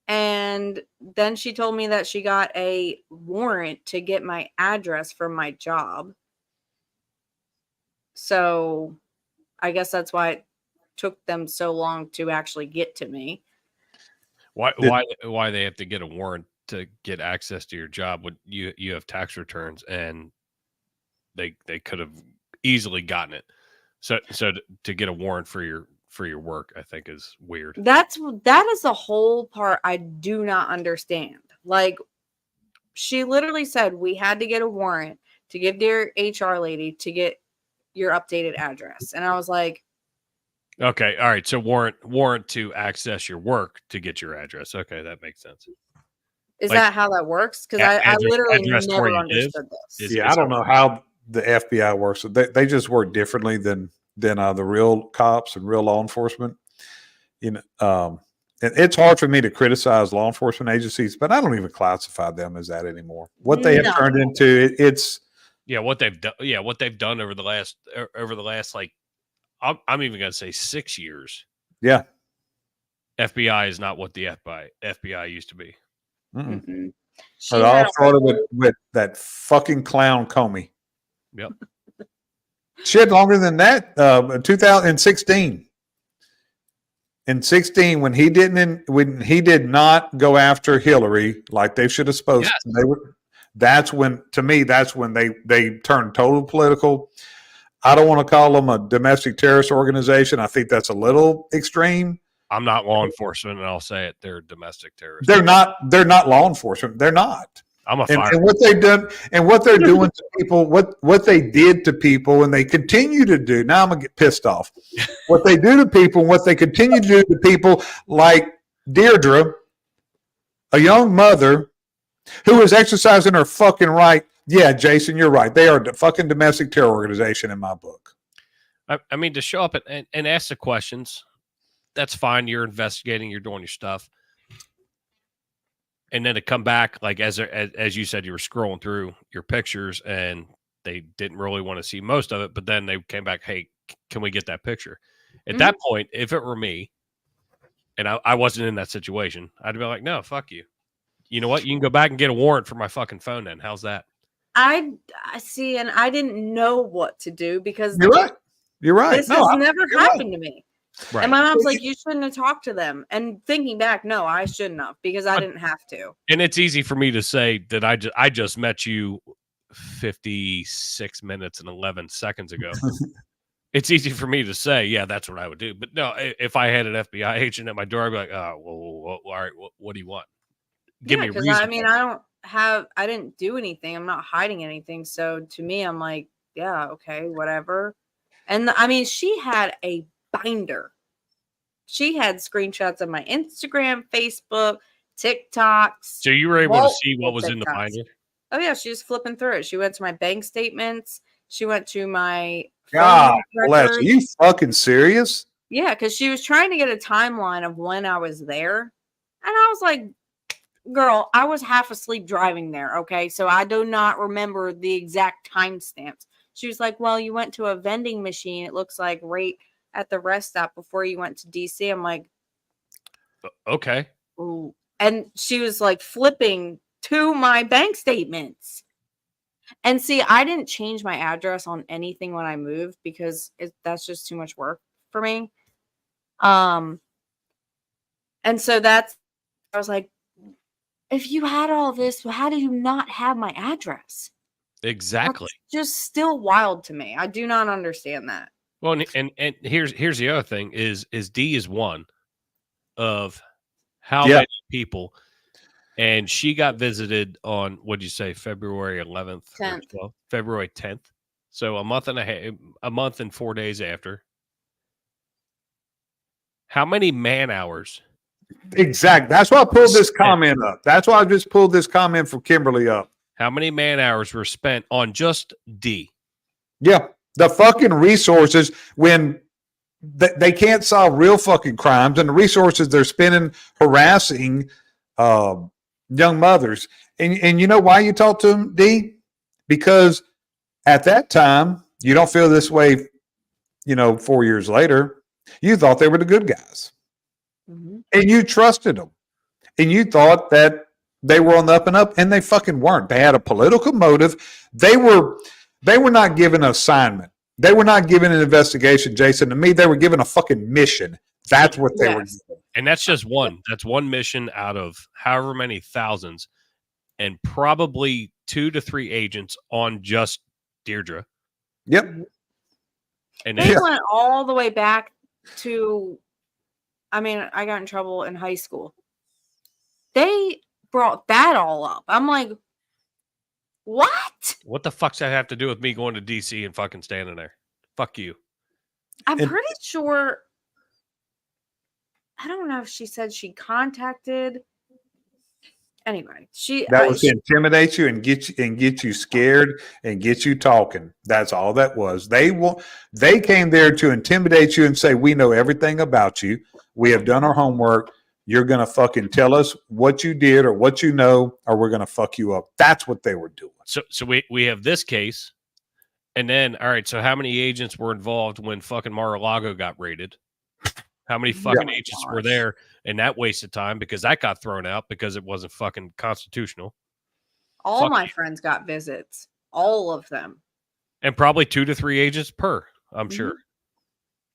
And then she told me that she got a warrant to get my address from my job. So I guess that's why it took them so long to actually get to me. Why they have to get a warrant to get access to your job when you have tax returns and they could have easily gotten it. So to get a warrant for your work, I think is weird. That is the whole part I do not understand. Like, she literally said we had to get a warrant to give their HR lady to get your updated address. And I was like, okay, all right. So warrant to access your work to get your address. Okay, that makes sense. is that how that works? Because I literally address where never you understood this. I don't know how the FBI works. They just work differently than the real cops and real law enforcement. It's hard for me to criticize law enforcement agencies, but I don't even classify them as that anymore. What they have turned into, it's what they've done. Yeah, what they've done over the last like, I'm even going to say 6 years. Yeah, FBI is not what the FBI used to be. Mm-mm. It all started with that fucking clown Comey. Yep. Shit, longer than that. 2016. In 16, when he did not go after Hillary like they should have supposed to, That's when, to me, that's when they turn total political. I don't want to call them a domestic terrorist organization. I think that's a little extreme. I'm not law enforcement, and I'll say it. They're domestic terrorists. They're not law enforcement. They're not. I'm a And fireman. what they've done and what they're doing to people, what they did to people, and they continue to do. Now I'm gonna get pissed off. What they do to people, and what they continue to do to people, like Deirdre, a young mother who is exercising her fucking right. Yeah, Jason, you're right. They are a fucking domestic terror organization in my book. I mean, to show up and ask the questions, that's fine. You're investigating. You're doing your stuff. And then to come back, like as you said, you were scrolling through your pictures and they didn't really want to see most of it, but then they came back, hey, can we get that picture? At that point, if it were me and I wasn't in that situation, I'd be like, no, fuck you. You know what? You can go back and get a warrant for my fucking phone then. How's that? I see, and I didn't know what to do because You're right. You're right. this has never happened to me. Right. And my mom's like, you shouldn't have talked to them. And thinking back, no, I shouldn't have because I didn't have to. And it's easy for me to say that I just met you 56 minutes and 11 seconds ago. It's easy for me to say, yeah, that's what I would do. But no, if I had an FBI agent at my door, I'd be like, oh, well, all right, what do you want? Give me a reason. I mean, I didn't do anything. I'm not hiding anything. So to me, I'm like, yeah, okay, whatever. And I mean, she had a binder. She had screenshots of my Instagram, Facebook, TikToks. So you were able to see what was in the binder? Oh yeah, she was flipping through it. She went to my bank statements. She went to my God bless. Are you fucking serious? Yeah, because she was trying to get a timeline of when I was there. And I was like, girl, I was half asleep driving there. Okay. So I do not remember the exact timestamps. She was like, well, you went to a vending machine. It looks like right at the rest stop before you went to DC. I'm like, okay. Ooh. And she was like flipping to my bank statements. And see, I didn't change my address on anything when I moved because that's just too much work for me. And so I was like, if you had all this, how do you not have my address? Exactly. That's just still wild to me. I do not understand that. Well, and here's the other thing is D is one of how many people, and she got visited on, what'd you say, February 11th, 10th. February 10th. So a month and 4 days after. How many man hours? Exactly. That's why I pulled this comment up. That's why I just pulled this comment from Kimberly up. How many man hours were spent on just D? Yeah. The fucking resources when they can't solve real fucking crimes, and the resources they're spending harassing young mothers. And you know why you talk to them, D? Because at that time, you don't feel this way, 4 years later. You thought they were the good guys. Mm-hmm. And you trusted them. And you thought that they were on the up and up, and they fucking weren't. They had a political motive. They were not given an assignment. They were not given an investigation, Jason. To me, they were given a fucking mission. That's what they were given. And that's just one. That's one mission out of however many thousands, and probably 2 to 3 agents on just Deirdre. Yep. And they went all the way back to, I mean, I got in trouble in high school. They brought that all up. I'm like, what? What the fuck's that have to do with me going to DC and fucking standing there? Fuck you. I'm pretty sure. I don't know if she said she contacted. Anyway, that was to intimidate you and get you scared and get you talking. That's all that was. They came there to intimidate you and say, we know everything about you. We have done our homework. You're going to fucking tell us what you did or what you know, or we're going to fuck you up. That's what they were doing. So we have this case. And then, all right, so how many agents were involved when fucking Mar-a-Lago got raided? How many fucking agents were there? And that wasted time because that got thrown out because it wasn't fucking constitutional. All my friends got visits. All of them. And probably 2 to 3 agents per, I'm sure.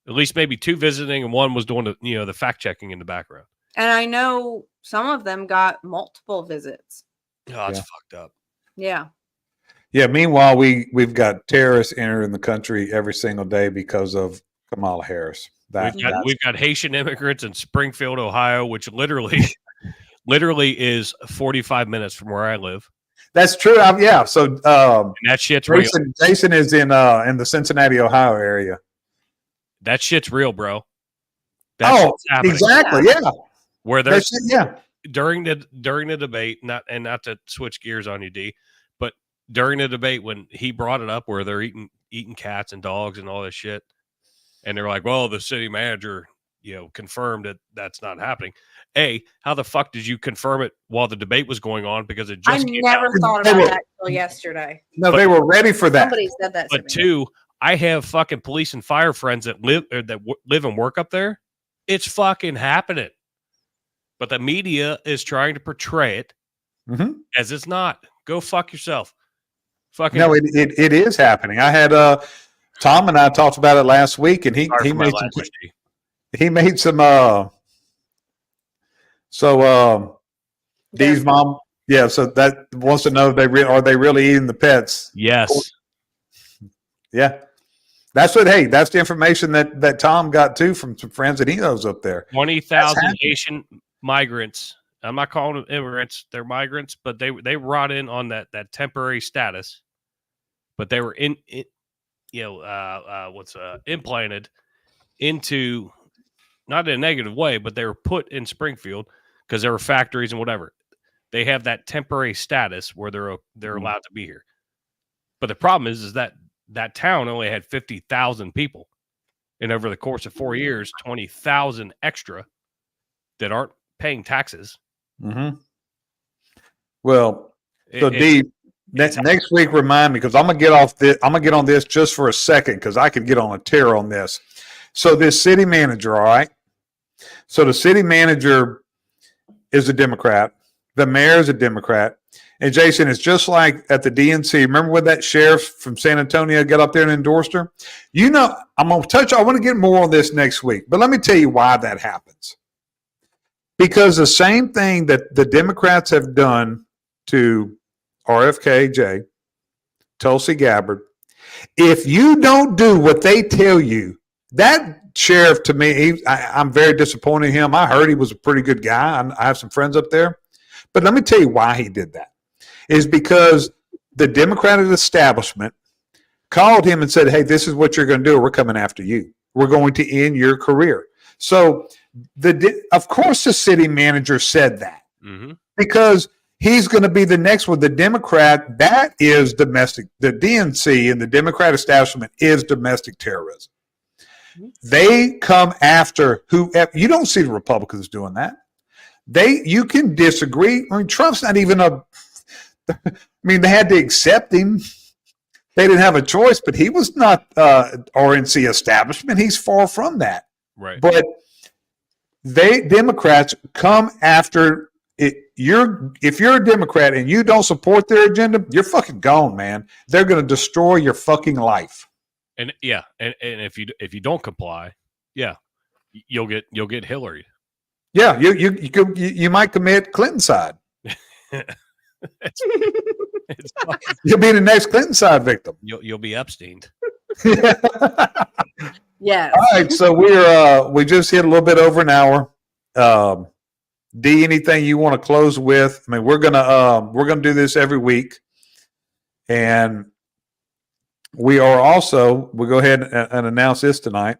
At least maybe 2 visiting and 1 was doing the fact checking in the background. And I know some of them got multiple visits. Oh, that's fucked up. Yeah. Yeah. Meanwhile, we've got terrorists entering the country every single day because of Kamala Harris. We've got Haitian immigrants in Springfield, Ohio, which literally is 45 minutes from where I live. That's true. Yeah. So And that shit's real. Jason is in the Cincinnati, Ohio area. That shit's real, bro. That's exactly. Yeah. Where there's yeah. during the debate, not to switch gears on you, D, but during the debate when he brought it up where they're eating cats and dogs and all this shit, and they're like, well, the city manager, confirmed that that's not happening. How the fuck did you confirm it while the debate was going on? Because it just never thought about that until yesterday. No, they were ready for that. Somebody said that to me. But two, I have fucking police and fire friends that live and work up there. It's fucking happening. But the media is trying to portray it as it's not. Go fuck yourself. Fucking no, it is happening. I had Tom and I talked about it last week, and he made some Dee's mom, so that wants to know are they really eating the pets? Yes. Yeah. That's the information that Tom got too from some friends that he knows up there. 20,000 Haitian migrants. I'm not calling them immigrants, they're migrants, but they brought in on that temporary status. But they were implanted into, not in a negative way, but they were put in Springfield because there were factories and whatever. They have that temporary status where they're allowed to be here. But the problem is that town only had 50,000 people, and over the course of 4 years, 20,000 extra that aren't paying taxes. Mm-hmm. Well, so Dee, next week, remind me, because I'm gonna get off this. I'm gonna get on this just for a second because I could get on a tear on this. So this city manager, all right. So the city manager is a Democrat. The mayor is a Democrat. And Jason, it's just like at the DNC. Remember when that sheriff from San Antonio got up there and endorsed her? I'm going to I want to get more on this next week, but let me tell you why that happens. Because the same thing that the Democrats have done to RFK, Tulsi Gabbard, if you don't do what they tell you, that sheriff, to me, I'm very disappointed in him. I heard he was a pretty good guy. I have some friends up there. But let me tell you why he did that. Is because the Democratic establishment called him and said, hey, this is what you're going to do. We're coming after you. We're going to end your career. So, of course, the city manager said that because he's going to be the next one. The Democrat, that is domestic. The DNC and the Democrat establishment is domestic terrorism. They come after whoever. You don't see the Republicans doing that. You can disagree. I mean, Trump's not even they had to accept him. They didn't have a choice, but he was not RNC establishment. He's far from that. Right. But Democrats come after it. If you're a Democrat and you don't support their agenda, you're fucking gone, man. They're going to destroy your fucking life. And and if you don't comply, you'll get Hillary. Yeah, you might commit Clinton side. You'll be the next Clinton side victim. You'll be Epstein. Yeah. All right, so we just hit a little bit over an hour. D, anything you want to close with? I mean, we're gonna do this every week, and we'll go ahead and announce this tonight.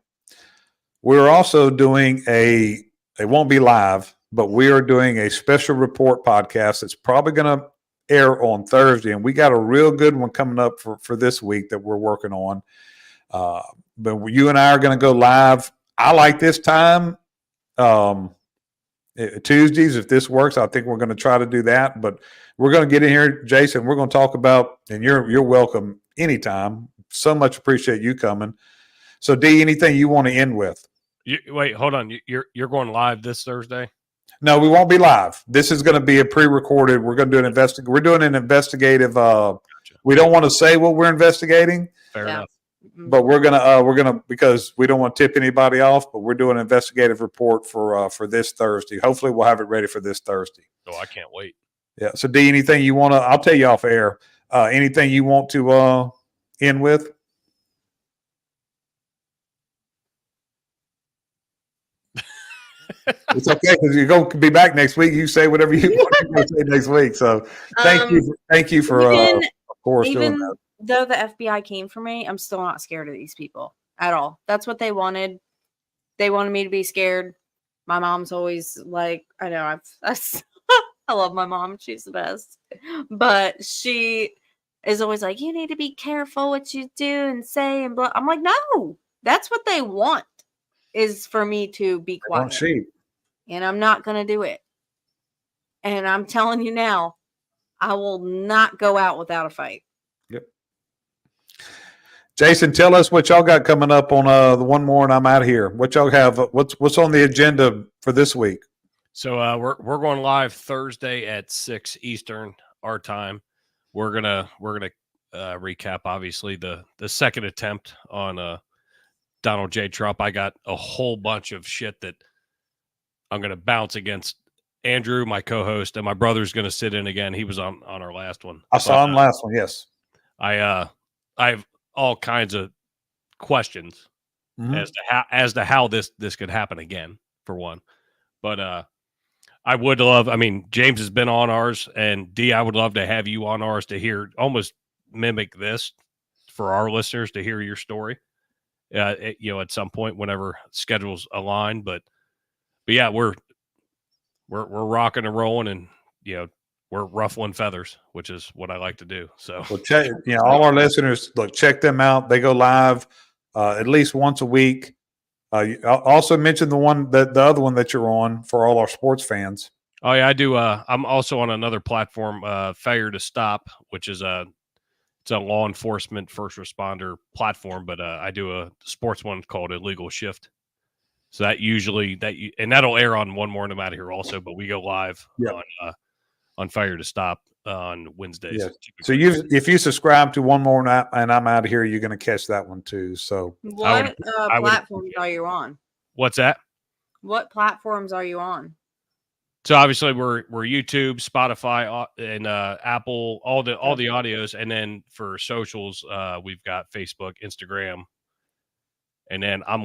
We're also doing it won't be live, but we are doing a special report podcast that's probably going to air on Thursday. And we got a real good one coming up for this week that we're working on. But you and I are going to go live. I like this time. Tuesdays, if this works, I think we're going to try to do that. But we're going to get in here, Jason. We're going to talk about, and you're welcome anytime. So much appreciate you coming. So, D, anything you want to end with? Wait, hold on. You're going live this Thursday? No, we won't be live. This is going to be a pre-recorded. We're going to do We're doing an investigative. Gotcha. We don't want to say what we're investigating. Fair enough. But we're gonna because we don't want to tip anybody off. But we're doing an investigative report for this Thursday. Hopefully, we'll have it ready for this Thursday. Oh, I can't wait. Yeah. So, D, anything you want to? I'll tell you off air. Anything you want to end with? It's okay because you're going to be back next week. You say whatever you want to say next week. So, thank you for of course doing Even that. though the FBI came for me, I'm still not scared of these people at all. That's what they wanted. They wanted me to be scared. My mom's always like, I know I love my mom. She's the best. But she is always like, you need to be careful what you do and say and blah. I'm like, no, that's what they want is for me to be quiet. Sheep. And I'm not going to do it. And I'm telling you now, I will not go out without a fight. Yep. Jason, tell us what y'all got coming up on the one more and I'm out of here. What y'all have? What's on the agenda for this week? So we're going live Thursday at 6 Eastern our time. We're gonna recap obviously the second attempt on Donald J. Trump. I got a whole bunch of shit that I'm gonna bounce against Andrew, my co-host, and my brother's gonna sit in again. He was on our last one. I saw him last one. Yes. I have all kinds of questions as to how this could happen again, for one. But I would love, I mean, James has been on ours, and D, I would love to have you on ours to hear, almost mimic this for our listeners to hear your story, at some point whenever schedules align. But yeah, we're rocking and rolling, and, we're ruffling feathers, which is what I like to do. So, well, check, all our listeners, look, check them out. They go live at least once a week. I also mentioned the other one that you're on for all our sports fans. Oh yeah, I do. I'm also on another platform, Failure to Stop, which is it's a law enforcement first responder platform, but I do a sports one called Illegal Shift. So and that'll air on One More and I'm Out of Here also, but we go live on Failure to Stop on Wednesdays. Yeah. So if you subscribe to One More and I'm Out of Here, you're going to catch that one too. So what platforms are you on? What's that? What platforms are you on? So obviously we're YouTube, Spotify, and Apple, all the audios, and then for socials, we've got Facebook, Instagram, and then I'm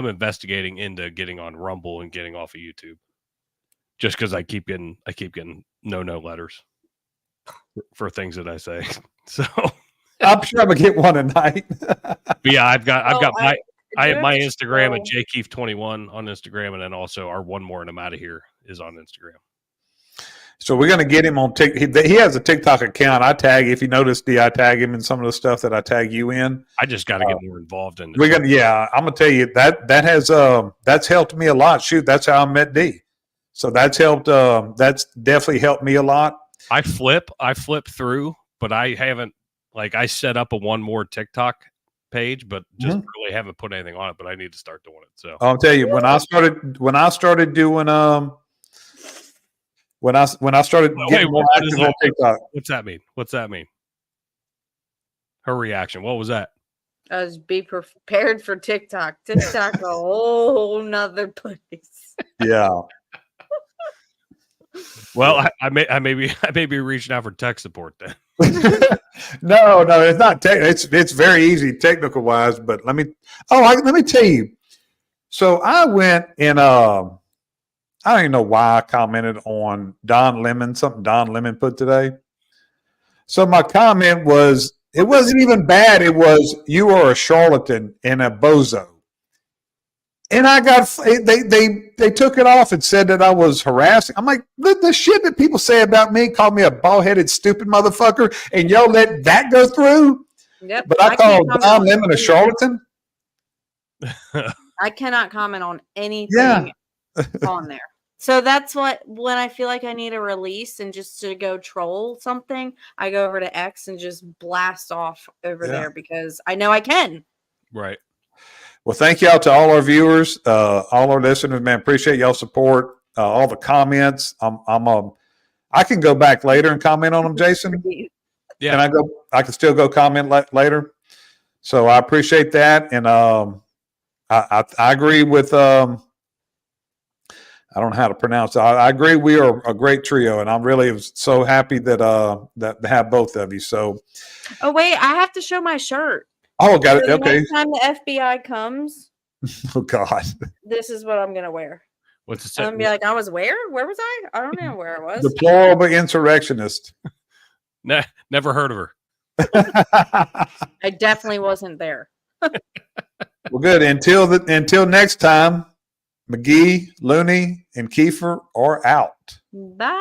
investigating into getting on Rumble and getting off of YouTube, just because I keep getting no letters for things that I say. So I'm sure I'm gonna get one tonight. But yeah, I've got my Instagram at jkeef21 on Instagram, and then also our One More and I'm Out of Here is on Instagram. So we're going to get him on TikTok. He has a TikTok account. I tag, if you notice, I tag him in some of the stuff that I tag you in. I just got to get more involved in it. I'm going to tell you that's helped me a lot. Shoot, that's how I met D. So that's helped. That's definitely helped me a lot. I flip through, but I haven't, I set up a One More TikTok page, but just really haven't put anything on it, but I need to start doing it. So I'll tell you, when I started doing, when I started getting more active on TikTok. What's that mean? Her reaction. What was that? Be prepared for TikTok. TikTok, a whole nother place. Yeah. Well, I may be reaching out for tech support then. No, it's not. It's very easy technical wise, but let me tell you. So I went and I don't even know why I commented on Don Lemon, something Don Lemon put today. So my comment was, it wasn't even bad. It was, you are a charlatan and a bozo. And I got, they took it off and said that I was harassing. I'm like, the shit that people say about me, call me a bald-headed, stupid motherfucker, and y'all let that go through? Yep. But I called Don Lemon a charlatan? I cannot comment on anything on there. So that's when I feel like I need a release and just to go troll something, I go over to X and just blast off over there because I know I can. Right. Well, thank y'all to all our viewers, all our listeners, man. Appreciate y'all support, all the comments. I can go back later and comment on them, Jason. Yeah. And I can still go comment later. So I appreciate that. And I agree with I don't know how to pronounce it. I agree. We are a great trio, and I'm really so happy that that to have both of you. So, Oh wait, I have to show my shirt. oh, got it. So the Okay. next time the FBI comes, Oh God. this is what I'm gonna wear. What's it I'm say? gonna be like, I was where? Where was I? I don't know where I was. Deplorable insurrectionist. Never heard of her. I definitely wasn't there. Well, good. Until next time, McGee, Looney, and Kiefer are out. Bye.